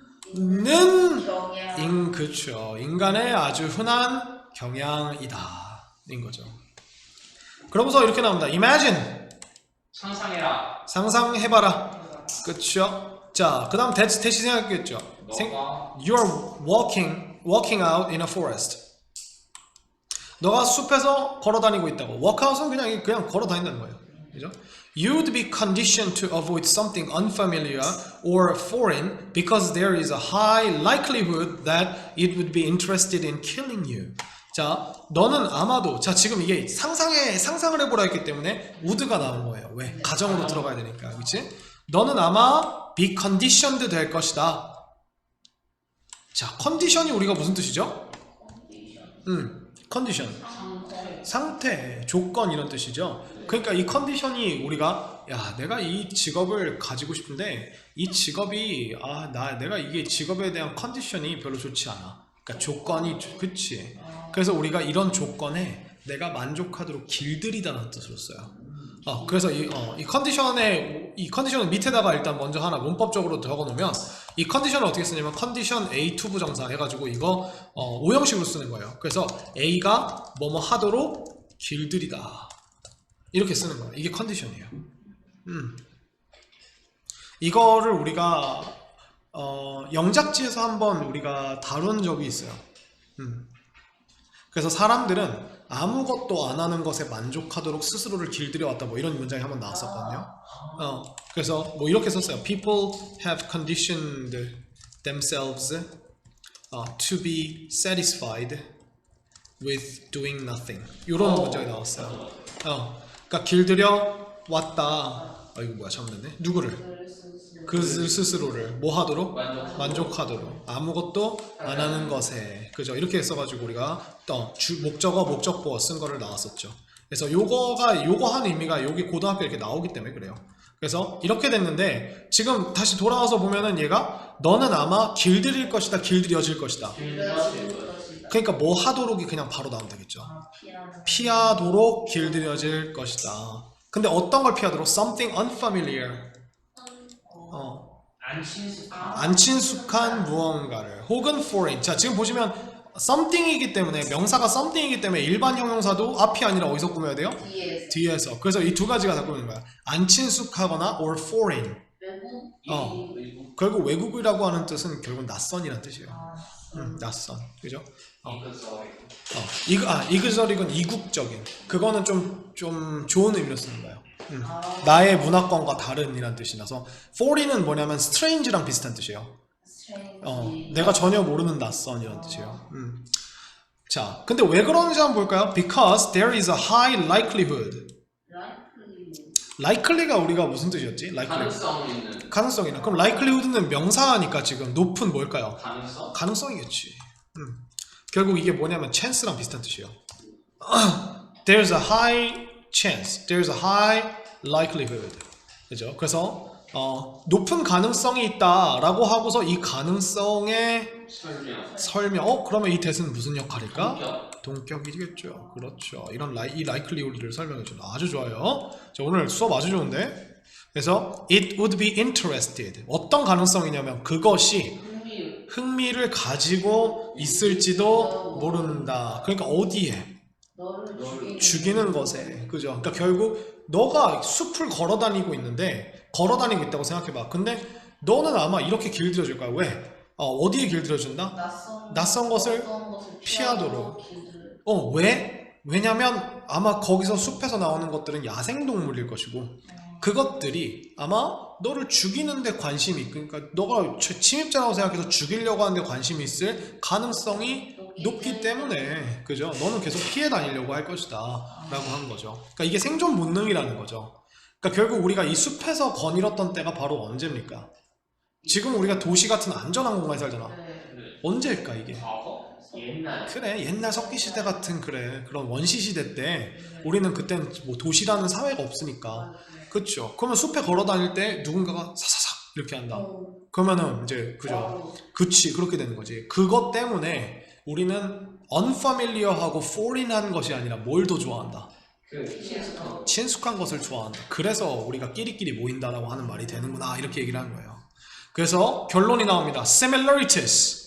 그쵸. 인간의 아주 흔한 경향이다. 인 거죠. 그러면서 이렇게 나옵니다. Imagine. 상상해라. 상상해봐라. 그쵸? 자, 그 다음 대시 생각했겠죠. You're walking out in a forest. 너가 숲에서 걸어다니고 있다고. Walkout은 그냥 걸어다닌다는 거예요. 그죠? You'd be conditioned to avoid something unfamiliar or foreign because there is a high likelihood that it would be interested in killing you. 자, 너는 아마도 자 지금 이게 상상을 해보라 했기 때문에 would가 나온 거예요. 왜? 가정으로 들어가야 되니까, 그렇지? 너는 아마 be conditioned 될 것이다. 자, 컨디션이 우리가 무슨 뜻이죠? 컨디션. 상태, 조건 이런 뜻이죠. 그러니까 이 컨디션이 우리가 야, 내가 이 직업을 가지고 싶은데 이 직업이 내가 이게 직업에 대한 컨디션이 별로 좋지 않아. 그러니까 조건이 그치. 그래서 우리가 이런 조건에 내가 만족하도록 길들이다는 뜻으로 써요. 그래서 이 컨디션을 밑에다가 일단 먼저 하나 문법적으로 적어 놓으면 이 컨디션을 어떻게 쓰냐면 컨디션 A 투 부정사 해가지고 이거 오형식으로 쓰는 거예요. 그래서 A가 뭐뭐 하도록 길들이다 이렇게 쓰는 거예요. 이게 컨디션이에요. 이거를 우리가 영작지에서 한번 우리가 다룬 적이 있어요. 그래서 사람들은 아무것도 안 하는 것에 만족하도록 스스로를 길들여 왔다 뭐 이런 문장이 한번 나왔었거든요. 그래서 뭐 이렇게 썼어요. People have conditioned themselves to be satisfied with doing nothing. 이런 문장이 나왔어요. 그러니까 길들여 왔다. 이거 뭐야 잘못됐네. 누구를? 그 스스로를 뭐 하도록? 만족하도록. 아무것도 안 하는 것에. 그죠? 이렇게 써가지고 우리가 목적어, 목적보어 쓴 거를 나왔었죠. 그래서 요거 하는 의미가 여기 고등학교 이렇게 나오기 때문에 그래요. 그래서 이렇게 됐는데 지금 다시 돌아와서 보면은 얘가 너는 아마 길들일 것이다, 길들여질 것이다. 그러니까 뭐 하도록이 그냥 바로 나오면 되겠죠. 피하도록 길들여질 것이다. 근데 어떤 걸 피하도록? Something unfamiliar. 안 친숙한 무언가를 혹은 foreign. 자, 지금 보시면 something이기 때문에 명사가 something이기 때문에 일반 형용사도 앞이 아니라 어디서 꾸며야 돼요? 뒤에서. 그래서 이 두 가지가 다 꾸미는 거야. 안 친숙하거나 or foreign. 결국 외국이라고 하는 뜻은 결국 낯선이라는 뜻이에요. 낯선. 그죠? 이그저릭은 이국적인. 그거는 좀 좋은 의미로 쓰는 거예요. 나의 문화권과 다른 이란 뜻이 나서 foreign은 뭐냐면 strange랑 비슷한 뜻이에요. 내가 전혀 모르는 낯선 이런 뜻이에요. 자, 근데 왜 그러는지 한번 볼까요? Because there is a high likelihood. likely가 우리가 무슨 뜻이었지? 가능성 있는. 그럼 likelihood는 명사니까 지금 높은 뭘까요? 가능성이겠지. 결국 이게 뭐냐면 chance랑 비슷한 뜻이에요. There's a high chance. There's a high likelihood. 그죠? 그래서 높은 가능성이 있다라고 하고서 이 가능성의 설명. 그러면 이 대는 무슨 역할일까? 동격이겠죠. 그렇죠. 이 likelihood를 설명해 주는 아주 좋아요. 자, 오늘 수업 아주 좋은데. 그래서 it would be interested. 어떤 가능성이냐면 그것이 흥미를 가지고 있을지도 모른다. 그러니까 어디에? 죽이는 것에. 그죠? 그러니까 결국 너가 숲을 걸어다니고 있다고 생각해봐. 근데 너는 아마 이렇게 길들여질 거야. 왜? 어디에 길들여진다? 낯선 것을 피하도록. 왜? 왜냐면 아마 거기서 숲에서 나오는 것들은 야생동물일 것이고 그것들이 아마 너를 죽이는 데 관심이 있고, 그러니까 너가 침입자라고 생각해서 죽이려고 하는 데 관심이 있을 가능성이 높기 때문에, 그죠? 너는 계속 피해 다니려고 할 것이다 라고 하는 거죠. 그러니까 이게 생존 본능이라는 거죠. 그러니까 결국 우리가 이 숲에서 거닐었던 때가 바로 언제입니까? 지금 우리가 도시 같은 안전한 공간에 살잖아. 언제일까 이게? 옛날 그래 옛날 석기 시대 같은 그래 그런 원시 시대 때 우리는 그땐 뭐 도시라는 사회가 없으니까 그쵸 그러면 숲에 걸어 다닐 때 누군가가 사사삭 이렇게 한다 그러면은 이제 그죠 그치 그렇게 되는 거지 그것 때문에 우리는 unfamiliar하고 foreign한 것이 아니라 뭘 더 좋아한다 그 친숙한 친숙한 것을 좋아한다 그래서 우리가 끼리끼리 모인다라고 하는 말이 되는구나 이렇게 얘기를 하는 거예요 그래서 결론이 나옵니다 similarities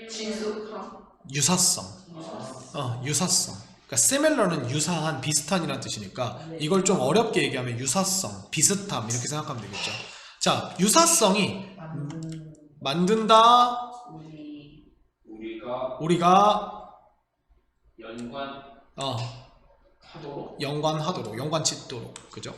친숙함. 유사성 유사성 그러니까 similar는 유사한 비슷한이라는 뜻이니까 이걸 좀 어렵게 얘기하면 유사성 비슷함 이렇게 생각하면 되겠죠 자 유사성이 만든다 우리가 연관하도록 연관짓도록 그죠?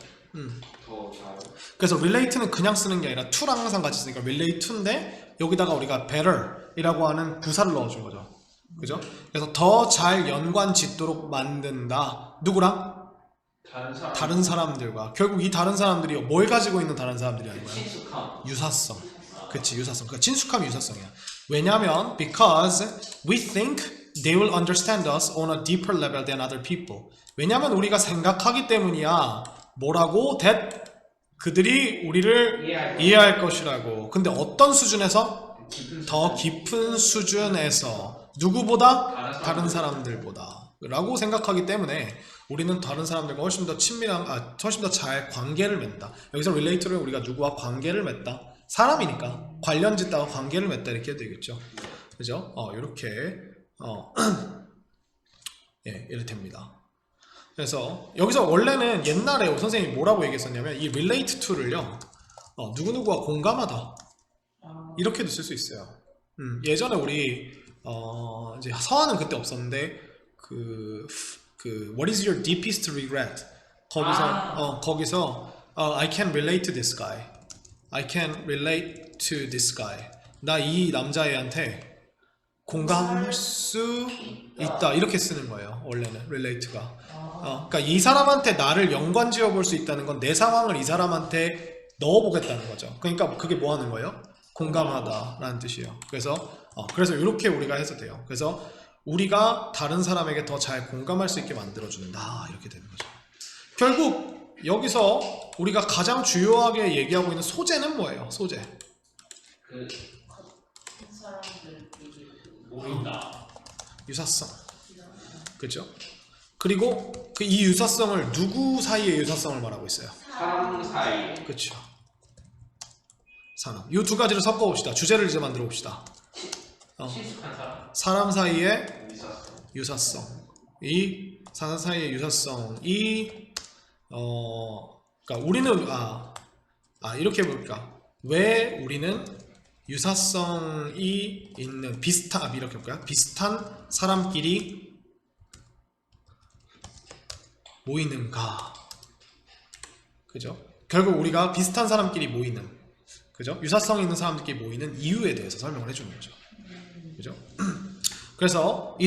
더 잘 그래서 relate는 그냥 쓰는 게 아니라 to랑 항상 같이 쓰니까 relate to인데 여기다가 우리가 better 이라고 하는 부사를 넣어준 거죠 그죠? 그래서 더 잘 연관짓도록 만든다 누구랑? 다른 사람들과 결국 이 다른 사람들이 뭘 가지고 있는 다른 사람들이 아닌 거야? 친숙함 유사성 그치 유사성 그러니까 친숙함이 유사성이야 왜냐면 because we think they will understand us on a deeper level than other people 왜냐면 우리가 생각하기 때문이야 뭐라고? that 그들이 우리를 이해할 것이라고 근데 어떤 수준에서? 더 깊은 수준에서 누구보다? 다른 사람들보다 라고 생각하기 때문에 우리는 다른 사람들과 훨씬 더 친밀한 훨씬 더 잘 관계를 맺다 여기서 relate를 우리가 누구와 관계를 맺다 사람이니까 관련 짓다가 관계를 맺다 이렇게 해도 되겠죠 그죠? 이렇게 예, 이렇게 됩니다 그래서 여기서 원래는 옛날에 선생님이 뭐라고 얘기했었냐면 이 relate to를요 누구누구와 공감하다 이렇게도 쓸 수 있어요 예전에 우리 이제 서한은 그때 없었는데 그 What is your deepest regret? 거기서 I can relate to this guy I can relate to this guy 나 이 남자애한테 공감할 수 있다 이렇게 쓰는 거예요 원래는 relate가 그러니까 이 사람한테 나를 연관지어 볼 수 있다는 건 내 상황을 이 사람한테 넣어보겠다는 거죠 그러니까 그게 뭐 하는 거예요? 공감하다 라는 뜻이에요 그래서 이렇게 우리가 해서 돼요 그래서 우리가 다른 사람에게 더 잘 공감할 수 있게 만들어준다 이렇게 되는 거죠 결국 여기서 우리가 가장 주요하게 얘기하고 있는 소재는 뭐예요? 소재 그 사람들끼리 모인다 유사성 그죠? 그리고 그 이 유사성을 누구 사이의 유사성을 말하고 있어요? 사람 사이 그렇죠. 사람. 이 두 가지를 섞어 봅시다. 주제를 이제 만들어 봅시다. 친숙한 사람 사람 사이의 유사성 유사성. 이 사람 사이의 유사성이 그러니까 우리는 이렇게 볼까? 왜 우리는 유사성이 있는 비슷한 이렇게 볼까요? 비슷한 사람끼리 모이는가? 그죠? 결국 우리가 비슷한 사람끼리 모이는, 그죠? 유사성 있는 사람들끼리 모이는 이유에 대해서 설명을 해주는 거죠. 그죠? 그래서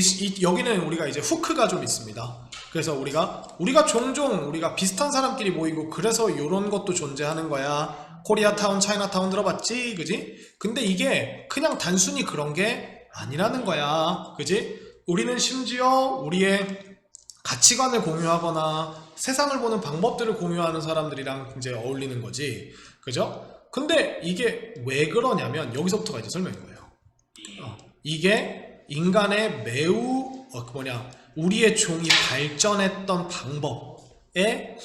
여기는 우리가 이제 후크가 좀 있습니다. 그래서 우리가 종종 우리가 비슷한 사람끼리 모이고 그래서 이런 것도 존재하는 거야. 코리아타운, 차이나타운 들어봤지? 그지? 근데 이게 그냥 단순히 그런 게 아니라는 거야. 그지? 우리는 심지어 우리의 가치관을 공유하거나 세상을 보는 방법들을 공유하는 사람들이랑 이제 어울리는 거지. 그죠? 근데 이게 왜 그러냐면 여기서부터가 이제 설명인 거예요. 이게 인간의 매우 우리의 종이 발전했던 방법에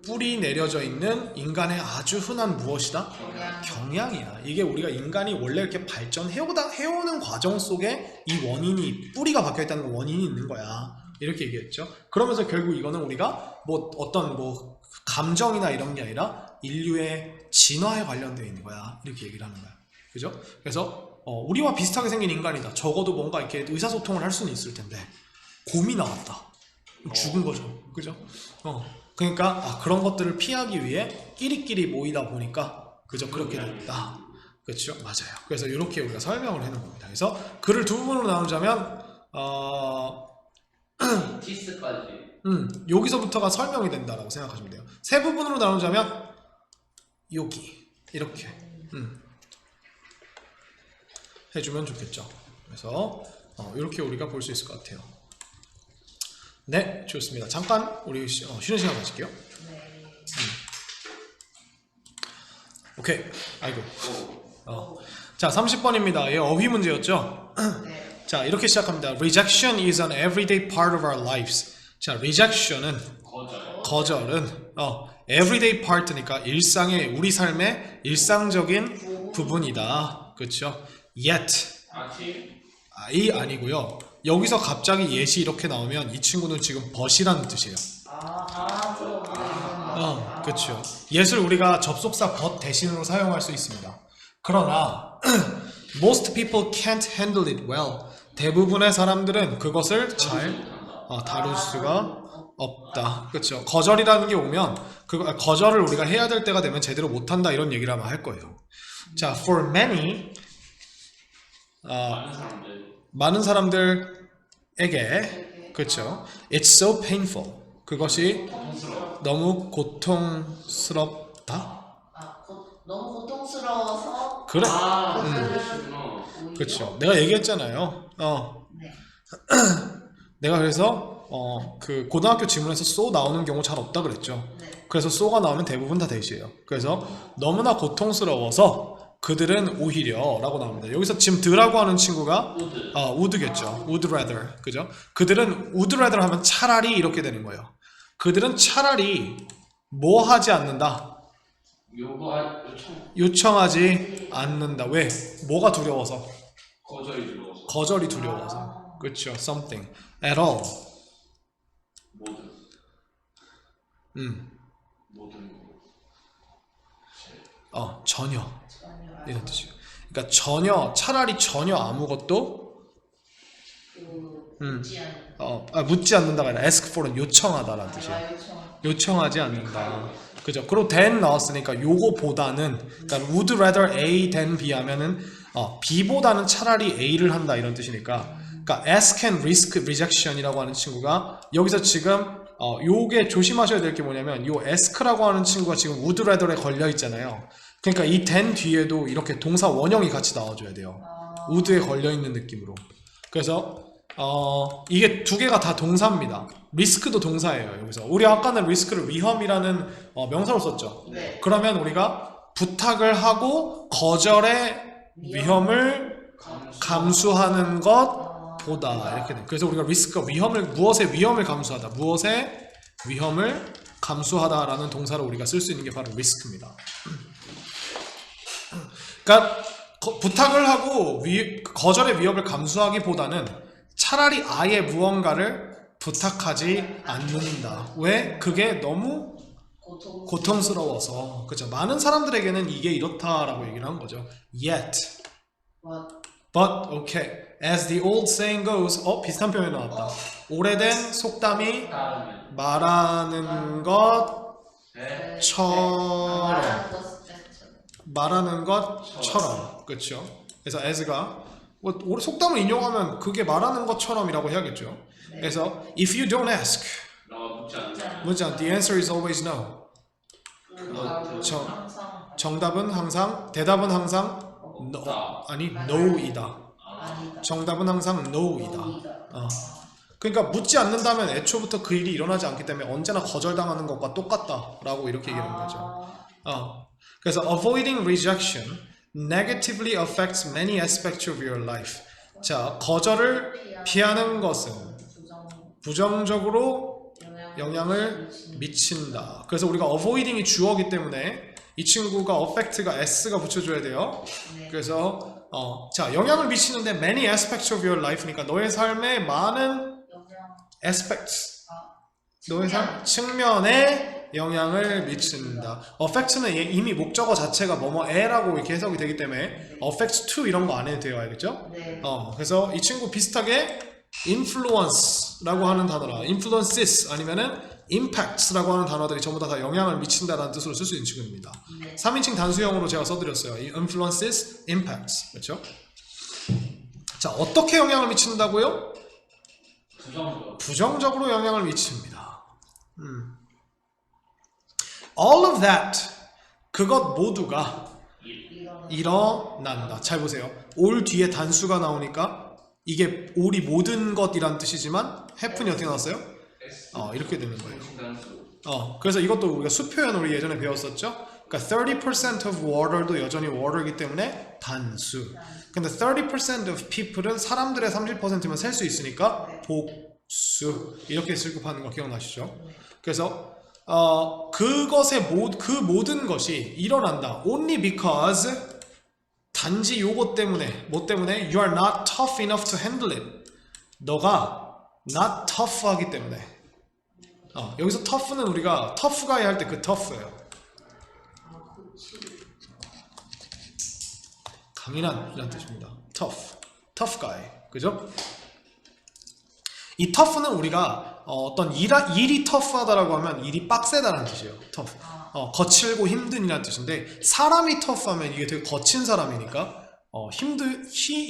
뿌리 내려져 있는 인간의 아주 흔한 무엇이다? 경향이야. 이게 우리가 인간이 원래 이렇게 해오는 과정 속에 이 원인이 뿌리가 박혀 있다는 원인이 있는 거야. 이렇게 얘기했죠. 그러면서 결국 이거는 우리가 어떤 감정이나 이런 게 아니라 인류의 진화에 관련되어 있는 거야. 이렇게 얘기를 하는 거야. 그죠? 그래서 우리와 비슷하게 생긴 인간이다. 적어도 뭔가 이렇게 의사소통을 할 수는 있을 텐데 곰이 나왔다. 죽은 거죠. 그죠? 그러니까 그런 것들을 피하기 위해 끼리끼리 모이다 보니까 그죠? 그렇게 됐다. 그렇죠? 맞아요. 그래서 이렇게 우리가 설명을 해놓은 겁니다. 그래서 글을 두 부분으로 나누자면 티스까지 여기서부터가 설명이 된다라고 생각하시면 돼요. 세 부분으로 나누자면 여기 이렇게 해주면 좋겠죠. 그래서 이렇게 우리가 볼 수 있을 것 같아요. 네, 좋습니다. 잠깐 우리 쉬는 시간 가질게요. 네. 오케이. 아이고. 자, 30번입니다. 얘 어휘 문제였죠? 네. 자, 이렇게 시작합니다. Rejection is an everyday part of our lives. 자, rejection은 거절은 everyday part니까 일상의 우리 삶의 일상적인 부분이다. 그렇죠? Yet 이 아니고요. 여기서 갑자기 yet이 이렇게 나오면 이 친구는 지금 but이라는 뜻이에요. 그렇죠. yet을 우리가 접속사 but 대신으로 사용할 수 있습니다. 그러나 most people can't handle it well. 대부분의 사람들은 그것을 잘 다룰 수가 없다. 그렇죠. 거절이라는 게 오면 거절을 우리가 해야 될 때가 되면 제대로 못한다 이런 얘기를 아마 할 거예요. 자, for many 많은 사람들에게 그렇죠. It's so painful. 그것이 너무 고통스럽다. 너무 고통스러워서. 그래. 그러시구나. 그렇죠. 내가 얘기했잖아요. 네. 내가 그래서 그 고등학교 지문에서 so 나오는 경우 잘 없다 그랬죠. 네. 그래서 so가 나오면 대부분 다 대시예요. 그래서 너무나 고통스러워서 그들은 오히려 라고 나옵니다. 여기서 지금 드라고 하는 친구가 would겠죠. would rather. 그죠? 그들은 would rather 하면 차라리 이렇게 되는 거예요. 그들은 차라리 뭐 하지 않는다. 요청하지 않는다. 왜? 뭐가 두려워서? 거절이 두려워서. 그렇죠. something at all. 전혀 이런 뜻이에요. 그러니까 전혀 차라리 전혀 아무것도 묻지 않는다가 아니라 ask for은 요청하다라는 뜻이에요. 요청하지 않는다. 그죠? 그리고 than 나왔으니까 요거보다는 그러니까 would rather A than B 하면은 B보다는 차라리 A를 한다 이런 뜻이니까 그러니까 ask and risk rejection이라고 하는 친구가 여기서 지금 요게 조심하셔야 될 게 뭐냐면 요 ask라고 하는 친구가 지금 would rather에 걸려 있잖아요. 그러니까 이 than 뒤에도 이렇게 동사 원형이 같이 나와줘야 돼요. would에 걸려 있는 느낌으로. 그래서 이게 두 개가 다 동사입니다. 리스크도 동사예요. 여기서 우리 아까는 리스크를 위험이라는 명사로 썼죠. 네. 그러면 우리가 부탁을 하고 거절의 위험을 감수하는 것보다 이렇게 돼. 그래서 우리가 리스크가 무엇의 위험을 감수하다, 무엇의 위험을 감수하다라는 동사로 우리가 쓸 수 있는 게 바로 리스크입니다. 그러니까 부탁을 하고 거절의 위협을 감수하기보다는 차라리 아예 무언가를 부탁하지 않는다. 왜? 그게 너무 고통스러워서. 그죠? 많은 사람들에게는 이게 이렇다라고 얘기를 한 거죠. Yet, but, okay. As the old saying goes, 비슷한 표현이 나왔다. 오래된 속담이 말하는 것처럼. 그렇죠? 그래서 as가 속담을 인용하면 그게 말하는 것처럼이라고 해야겠죠. 그래서 if you don't ask, 묻지 않. The answer is always no. 대답은 항상 no이다. 정답은 항상 no이다. 그러니까 묻지 않는다면 애초부터 그 일이 일어나지 않기 때문에 언제나 거절당하는 것과 똑같다라고 이렇게 얘기하는 거죠. 그래서 avoiding rejection negatively affects many aspects of your life. 자, 거절을 피하는 것은 부정적으로 영향을 미친다. 그래서 우리가 avoiding이 주어기 때문에 이 친구가 affect가 s가 붙여줘야 돼요. 그래서 자, 영향을 미치는데 many aspects of your life니까 너의 삶의 많은 aspects, 너의 삶 측면에 영향을 미친다. affect는 이미 목적어 자체가 뭐뭐에라고 이렇게 해석이 되기 때문에 affects to 이런 거 안 해도 돼요. 알겠죠? 네. 그래서 이 친구 비슷하게 influence라고 하는 단어라 influences 아니면은 impacts라고 하는 단어들이 전부 다 영향을 미친다라는 뜻으로 쓸 수 있는 친구입니다. 3인칭 단수형으로 제가 써드렸어요. 이 influences, impacts. 그렇죠? 자, 어떻게 영향을 미친다고요? 부정적으로 영향을 미칩니다. All of that, 그것 모두가 일어난다. 잘 보세요. all 뒤에 단수가 나오니까 이게 all이 모든 것이란 뜻이지만 happen이 어떻게 나왔어요? S. 이렇게 되는 거예요. 단수. 그래서 이것도 우리가 수표현 우리 예전에 배웠었죠? 그러니까 30% of water도 여전히 water이기 때문에 단수. 근데 30% of people은 사람들의 30%면 셀 수 있으니까 복수. 이렇게 쓸급하는 거 기억나시죠? 그래서 그 모든 것이 일어난다. Only because 단지 요것 때문에 뭐 때문에 you are not tough enough to handle it. 너가 not tough하기 때문에. 여기서 tough는 우리가 tough guy 할 때 그 tough예요. 강인한 이란 뜻입니다. tough guy. 그죠? 이 tough는 우리가 어떤 일이 tough하다라고 하면 일이 빡세다라는 뜻이에요. tough. 거칠고 힘든이라는 뜻인데 사람이 tough하면 이게 되게 거친 사람이니까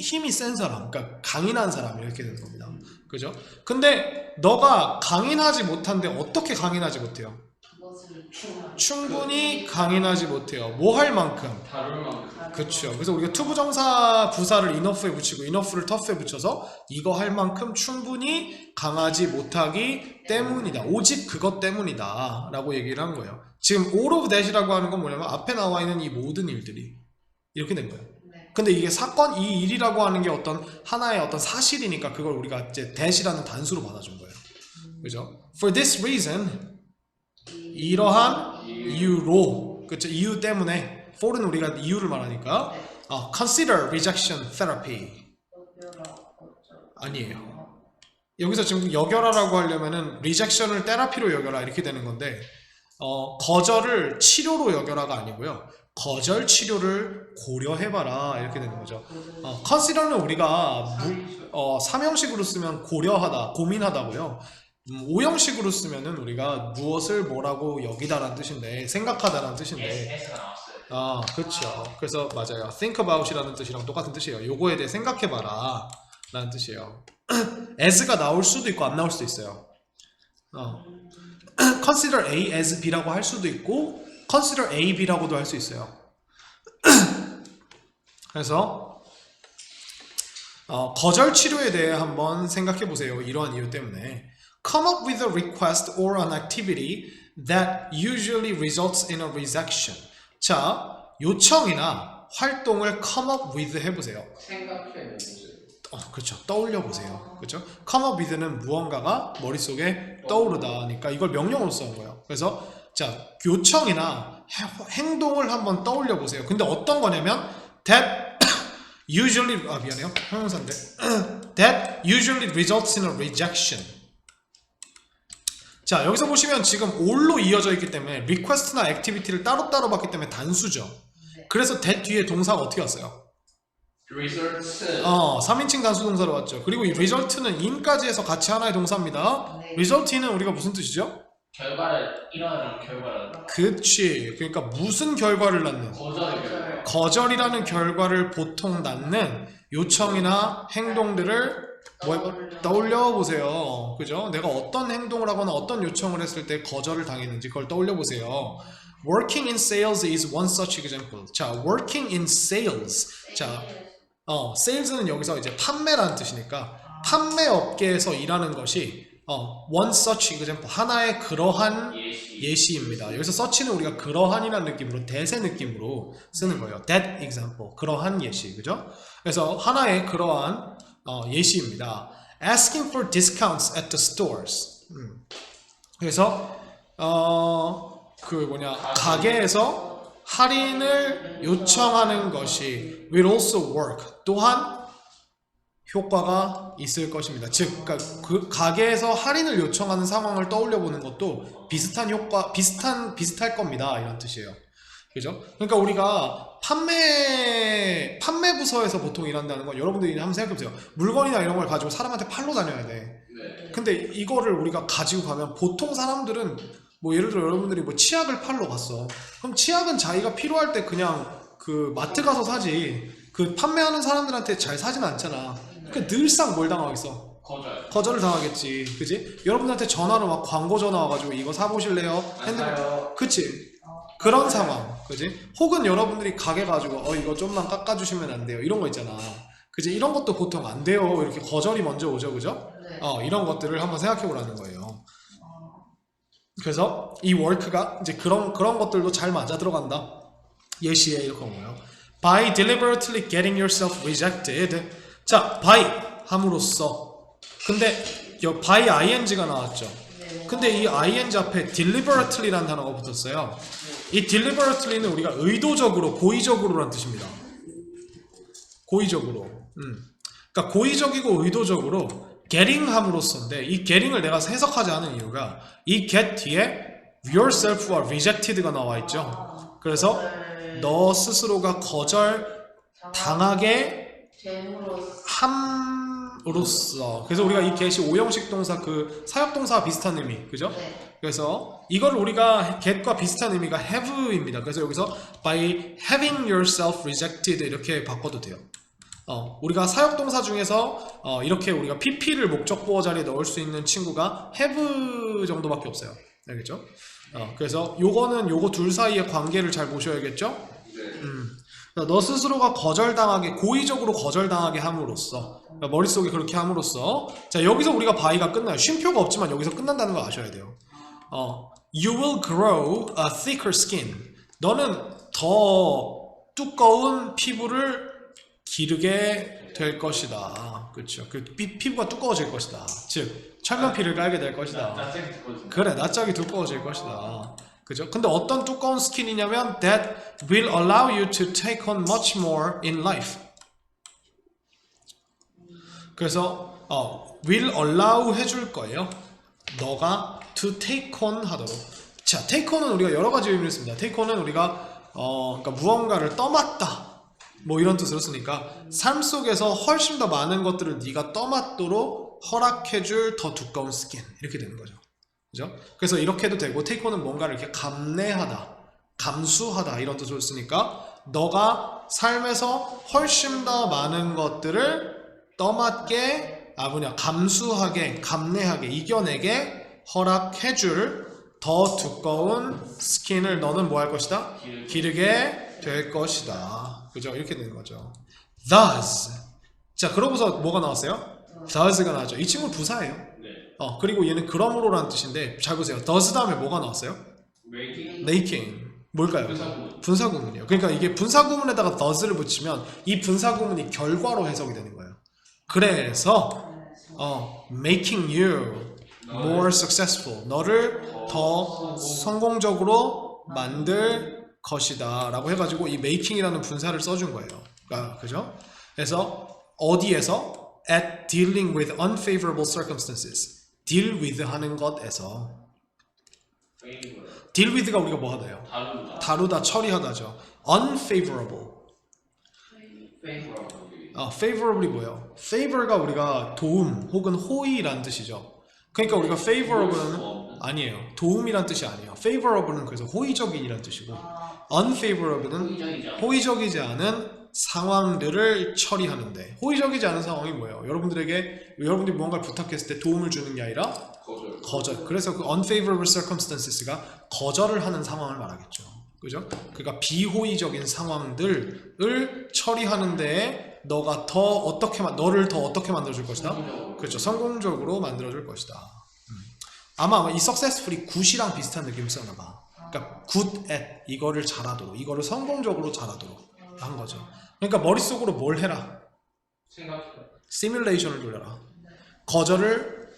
힘이 센 사람, 그러니까 강인한 사람 이렇게 되는 겁니다. 그죠? 근데 너가 강인하지 못한데 어떻게 강인하지 못해요? 그것을 충분히 강인하지 못해요. 뭐 할 만큼? 다룰 만큼. 그렇죠. 그래서 우리가 투부정사 부사를 enough에 붙이고 enough를 tough에 붙여서 이거 할 만큼 충분히 강하지 못하기 때문이다. 오직 그것 때문이다 라고 얘기를 한 거예요. 지금 all of that이라고 하는 건 뭐냐면 앞에 나와 있는 이 모든 일들이 이렇게 된 거예요. 근데 이게 이 일이라고 하는 게 어떤 하나의 어떤 사실이니까 그걸 우리가 이제 that이라는 단수로 받아준 거예요. 그죠? For this reason 이러한 이유로, 그렇죠? 이유 때문에 for는 우리가 이유를 말하니까 consider rejection therapy 아니에요. 여기서 지금 여겨라라고 하려면은 rejection을 테라피로 여겨라 이렇게 되는 건데 거절을 치료로 여겨라가 아니고요. 거절 치료를 고려해봐라 이렇게 되는 거죠. consider는 우리가 삼형식으로 쓰면 고려하다, 고민하다고요. 오형식으로 쓰면은 우리가 무엇을 뭐라고 여기다라는 뜻인데 생각하다라는 뜻인데 S가 나왔어요. 그렇죠. 그래서 맞아요. think about이라는 뜻이랑 똑같은 뜻이에요. 요거에 대해 생각해봐라 라는 뜻이에요. as가 나올 수도 있고 안 나올 수도 있어요. consider A as B라고 할 수도 있고 consider A, B라고도 할 수 있어요. 그래서 거절 치료에 대해 한번 생각해 보세요. 이러한 이유 때문에 come up with a request or an activity that usually results in a rejection. 자, 요청이나 활동을 come up with 해보세요. 생각해보세요. 그렇죠. 떠올려 보세요. 그렇죠. come up with는 무언가가 머릿속에 떠오르다니까 이걸 명령으로 써온 거예요. 그래서 자, 요청이나 행동을 한번 떠올려 보세요. 근데 어떤 거냐면 that usually 미안해요. 형용사인데 that usually results in a rejection. 자, 여기서 보시면 지금 all로 이어져 있기 때문에 request나 activity를 따로따로 봤기 때문에 단수죠. 그래서 that 뒤에 동사가 어떻게 왔어요? results. 3인칭 단수 동사로 왔죠. 그리고 이 result는 in까지 해서 같이 하나의 동사입니다. result는 우리가 무슨 뜻이죠? 결과를 일어나는 결과를. 그치. 그러니까 무슨 결과를 낳는? 거절의 결과. 거절이라는 결과를 보통 낳는 요청이나 행동들을 떠올려 보세요. 그죠? 내가 어떤 행동을 하거나 어떤 요청을 했을 때 거절을 당했는지 그걸 떠올려 보세요. Working in sales is one such example. 자, working in sales. 자, sales는 여기서 이제 판매라는 뜻이니까 판매 업계에서 일하는 것이 one such example 하나의 그러한 예시입니다. 여기서 such는 우리가 그러한이라는 느낌으로 대세 느낌으로 쓰는 거예요. That example 그러한 예시, 그죠? 그래서 하나의 그러한 예시입니다. Asking for discounts at the stores. 그래서 가게에서 할인을 요청하는 것이 will also work. 또한 효과가 있을 것입니다. 즉, 그 가게에서 할인을 요청하는 상황을 떠올려 보는 것도 비슷할 겁니다. 이런 뜻이에요. 그죠? 그러니까 우리가 판매 부서에서 보통 일한다는 건 여러분들이 한번 생각해 보세요. 물건이나 이런 걸 가지고 사람한테 팔러 다녀야 돼. 네. 근데 이거를 우리가 가지고 가면 보통 사람들은 뭐 예를 들어 여러분들이 뭐 치약을 팔러 갔어. 그럼 치약은 자기가 필요할 때 그냥 그 마트 가서 사지. 그 판매하는 사람들한테 잘 사진 않잖아. 그 늘상 뭘 당하겠어? 거절을 당하겠지. 그지? 여러분한테 전화로 막 광고 전화 와가지고 이거 사보실래요? 핸드폰. 그치? 그런 상황. 그지? 혹은 여러분들이 가게 가지고 이거 좀만 깎아주시면 안 돼요. 이런 거 있잖아. 그지? 이런 것도 보통 안 돼요. 이렇게 거절이 먼저 오죠, 그죠? 네. 이런 것들을 한번 생각해 보라는 거예요. 그래서 이 work가 이제 그런 것들도 잘 맞아 들어간다. 예시에 이렇게 뭐예요? By deliberately getting yourself rejected. 자, by 함으로써. 근데 by ing가 나왔죠. 네. 근데 이 ing 앞에 deliberately라는 단어가 붙었어요. 이 deliberately는 우리가 의도적으로, 고의적으로라는 뜻입니다. 고의적으로. 그러니까 고의적이고 의도적으로 getting 함으로써인데 이 getting을 내가 해석하지 않은 이유가 이 get 뒤에 yourself와 rejected가 나와 있죠. 그래서 너 스스로가 거절 당하게 함으로써. 그래서 우리가 이 get이 오형식 동사 그 사역 동사와 비슷한 의미, 그죠? 네. 그래서 이걸 우리가 get과 비슷한 의미가 have입니다. 그래서 여기서 by having yourself rejected 이렇게 바꿔도 돼요. 우리가 사역동사 중에서 이렇게 우리가 pp를 목적보호 자리에 넣을 수 있는 친구가 have 정도밖에 없어요. 알겠죠? 그래서 요거는 요거 둘 사이의 관계를 잘 보셔야겠죠? 너 스스로가 거절당하게, 고의적으로 거절당하게 함으로써, 그러니까 머릿속에 그렇게 함으로써. 자, 여기서 우리가 by가 끝나요. 쉼표가 없지만 여기서 끝난다는 거 아셔야 돼요. You will grow a thicker skin. 너는 더 두꺼운 피부를 기르게 될 것이다. 그렇죠. 그 피부가 두꺼워질 것이다. 즉 철면피를 깔게 될 것이다. 낯짝이 두꺼워진다. 그래, 낯짝이 두꺼워질 것이다. 그죠? 근데 어떤 두꺼운 스킨이냐면 that will allow you to take on much more in life. 그래서 will allow 해줄 거예요. 너가 to take on 하도록. 자, take on은 우리가 여러 가지 의미를 씁니다. take on은 우리가 그러니까 무언가를 떠맡다. 뭐 이런 뜻으로 쓰니까 삶 속에서 훨씬 더 많은 것들을 네가 떠맡도록 허락해줄 더 두꺼운 스킨 이렇게 되는 거죠. 그죠? 그래서 이렇게 해도 되고 take on은 뭔가를 이렇게 감내하다, 감수하다 이런 뜻으로 쓰니까 너가 삶에서 훨씬 더 많은 것들을 떠맡게 감수하게, 감내하게, 이겨내게 허락해줄 더 두꺼운 스킨을 너는 뭐 할 것이다? 기르게 될 것이다. 그죠? 이렇게 되는 거죠. Thus. 자, 그러고서 뭐가 나왔어요? Thus가 나왔죠. 이 친구 부사예요. 네. 그리고 얘는 그러므로라는 뜻인데 잘 보세요. Thus 다음에 뭐가 나왔어요? Making. 뭘까요? 분사구문. 분사구문이에요. 그러니까 이게 분사구문에다가 thus를 붙이면 이 분사구문이 결과로 해석이 되는 거예요. 그래서 making you more successful. 너를 더 성공적으로 만들 것이다 라고 해가지고 이 making이라는 분사를 써준 거예요. 그죠? 그래서 어디에서? at dealing with unfavorable circumstances. deal with 하는 것에서. deal with가 우리가 뭐 하나요? 다루다, 처리하다죠. unfavorable. favorable이 뭐예요? favor가 우리가 도움 혹은 호의란 뜻이죠. 그러니까 우리가 favorable는 아니에요. 도움이란 뜻이 아니에요. favorable는 그래서 호의적인이란 뜻이고 unfavorable는 호의적이지 않은 상황들을 처리하는데, 호의적이지 않은 상황이 뭐예요? 여러분들이 무언가를 부탁했을 때 도움을 주는 게 아니라 거절. 그래서 그 unfavorable circumstances가 거절을 하는 상황을 말하겠죠. 그죠? 그러니까 비호의적인 상황들을 처리하는 데에 너를 더 어떻게 만들어줄 것이다? 그렇죠. 성공적으로 만들어줄 것이다. 아마 이 successfully good이랑 비슷한 느낌을 썼나 봐. 그러니까 good at, 이거를 잘하도록, 이거를 성공적으로 잘하도록 한 거죠. 그러니까 머릿속으로 뭘 해라? 시뮬레이션을 돌려라. 거절을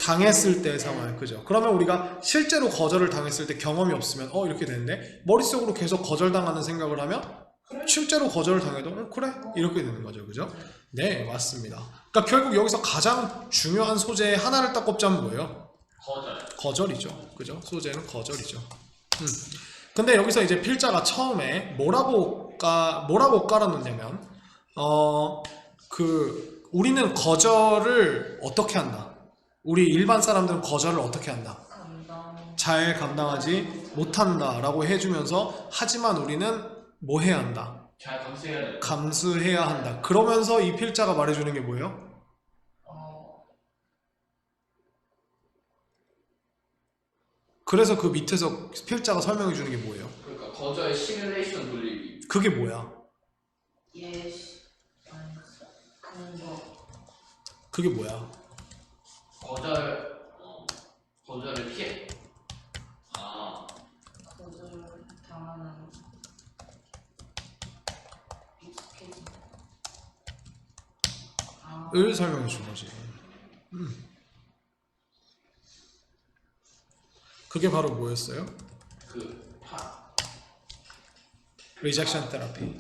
당했을 때의 상황, 그죠? 그러면 우리가 실제로 거절을 당했을 때 경험이 없으면 이렇게 되는데 머릿속으로 계속 거절당하는 생각을 하면 실제로 거절을 당해도 그래? 이렇게 되는 거죠. 그죠? 네, 맞습니다. 그러니까 결국 여기서 가장 중요한 소재 하나를 딱 꼽자면 뭐예요? 거절이죠. 그죠? 소재는 거절이죠. 근데 여기서 이제 필자가 처음에 뭐라고 깔아놓냐면 우리는 거절을 어떻게 한다? 우리 일반 사람들은 거절을 어떻게 한다? 잘 감당하지 못한다 라고 해주면서, 하지만 우리는 뭐 해야 한다? 잘 감수해야 돼. 감수해야 한다. 그러면서 이 필자가 말해주는 게 뭐예요? 그래서 그 밑에서 필자가 설명해 주는 게 뭐예요? 그러니까 거저의 시뮬레이션 돌리기. 그게 뭐야? 방법. 그게 뭐야? 거절을 피해. 아, 거절 당하는 익숙해진. 아, 을 설명해 준 거지. 그게 바로 뭐였어요? 그 Rejection therapy.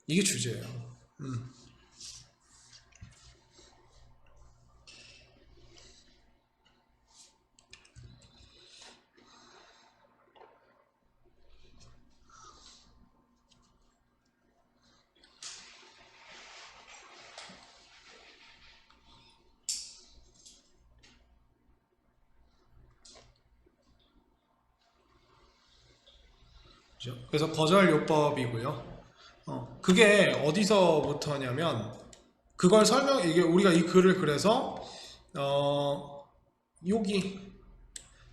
이게 주제예요. 그죠? 그래서 거절 요법이고요. 그게 어디서부터 하냐면 그걸 이게 우리가 이 글을 그래서 여기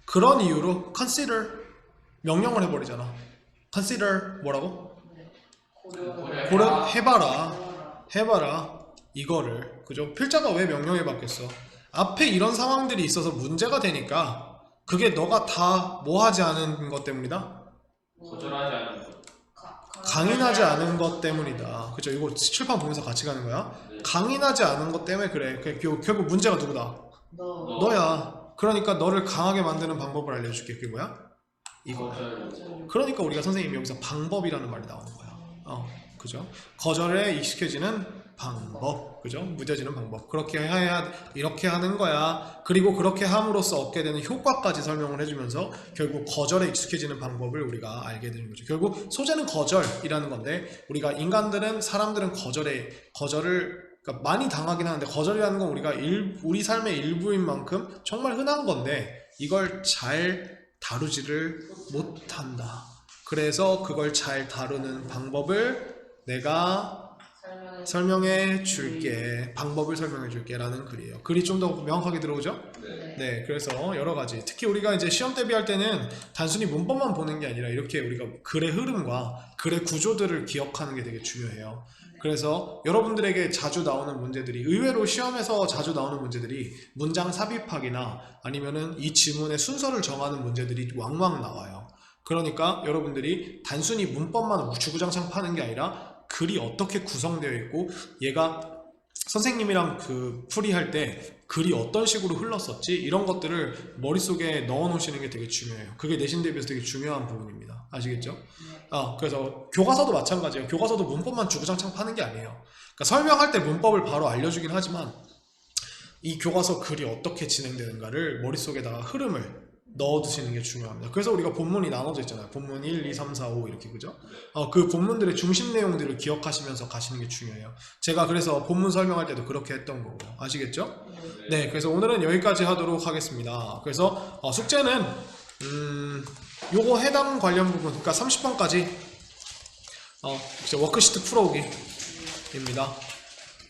그런 이유로 consider 명령을 해버리잖아. consider 뭐라고? 네. 해봐라 이거를 그죠? 필자가 왜 명령해 받겠어? 앞에 이런 상황들이 있어서 문제가 되니까 그게 너가 다 뭐 하지 않은 것 때문이다? 거절하지 않는 것. 강인하지 않은 것 때문이다. 그죠? 이거 칠판 보면서 같이 가는 거야. 네. 강인하지 않은 것 때문에 그래. 결국 문제가 누구다? 너. 너야. 그러니까 너를 강하게 만드는 방법을 알려줄게. 그게 뭐야? 이거. 거절. 그러니까 우리가 선생님이 여기서 방법이라는 말이 나오는 거야. 그죠? 거절에 익숙해지는 방법, 그죠? 무뎌지는 방법. 그렇게 해야 이렇게 하는 거야. 그리고 그렇게 함으로써 얻게 되는 효과까지 설명을 해주면서 결국 거절에 익숙해지는 방법을 우리가 알게 되는 거죠. 결국 소재는 거절이라는 건데 우리가 사람들은 거절을 그러니까 많이 당하긴 하는데 거절이라는 건 우리 삶의 일부인 만큼 정말 흔한 건데 이걸 잘 다루지를 못한다. 그래서 그걸 잘 다루는 방법을 내가 설명해 줄게. 방법을 설명해 줄게 라는 글이에요. 글이 좀 더 명확하게 들어오죠? 네, 그래서 여러 가지 특히 우리가 이제 시험 대비할 때는 단순히 문법만 보는 게 아니라 이렇게 우리가 글의 흐름과 글의 구조들을 기억하는 게 되게 중요해요. 그래서 여러분들에게 자주 나오는 문제들이 의외로 시험에서 자주 나오는 문제들이 문장 삽입하기나 아니면은 이 지문의 순서를 정하는 문제들이 왕왕 나와요. 그러니까 여러분들이 단순히 문법만 주구장창 파는 게 아니라 글이 어떻게 구성되어 있고 얘가 선생님이랑 그 풀이할 때 글이 어떤 식으로 흘렀었지 이런 것들을 머릿속에 넣어 놓으시는 게 되게 중요해요. 그게 내신 대비해서 되게 중요한 부분입니다. 아시겠죠? 그래서 교과서도 마찬가지예요. 교과서도 문법만 주구장창 파는 게 아니에요. 그러니까 설명할 때 문법을 바로 알려주긴 하지만 이 교과서 글이 어떻게 진행되는가를 머릿속에다가 흐름을 넣어두시는 게 중요합니다. 그래서 우리가 본문이 나눠져 있잖아요. 본문 1, 2, 3, 4, 5 이렇게 그죠? 그 본문들의 중심 내용들을 기억하시면서 가시는 게 중요해요. 제가 그래서 본문 설명할 때도 그렇게 했던 거고요. 아시겠죠? 네, 그래서 오늘은 여기까지 하도록 하겠습니다. 그래서 숙제는 요거 해당 관련 부분, 그러니까 30번까지 워크시트 풀어오기입니다.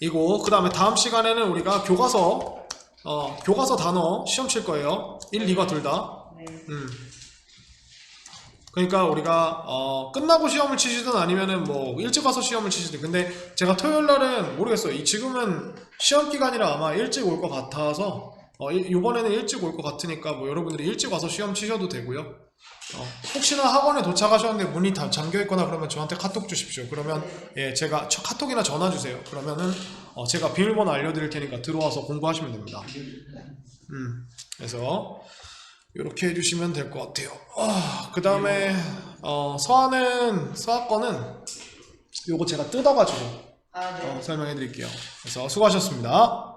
이거 그 다음에 다음 시간에는 우리가 교과서 단어 시험 칠 거예요. 1, 2가 둘 다. 그러니까 우리가 끝나고 시험을 치시든 아니면은 뭐 일찍 와서 시험을 치시든. 근데 제가 토요일 날은 모르겠어요. 지금은 시험 기간이라 아마 일찍 올 것 같아서 이번에는 일찍 올 것 같으니까 뭐 여러분들이 일찍 와서 시험 치셔도 되고요. 혹시나 학원에 도착하셨는데 문이 다 잠겨 있거나 그러면 저한테 카톡 주십시오. 그러면 제가 카톡이나 전화 주세요. 그러면은 제가 비밀번호 알려드릴 테니까 들어와서 공부하시면 됩니다. 그래서 이렇게 해주시면 될 것 같아요. 그 다음에 서학거는 요거 제가 뜯어가지고 설명해 드릴게요. 그래서 수고하셨습니다.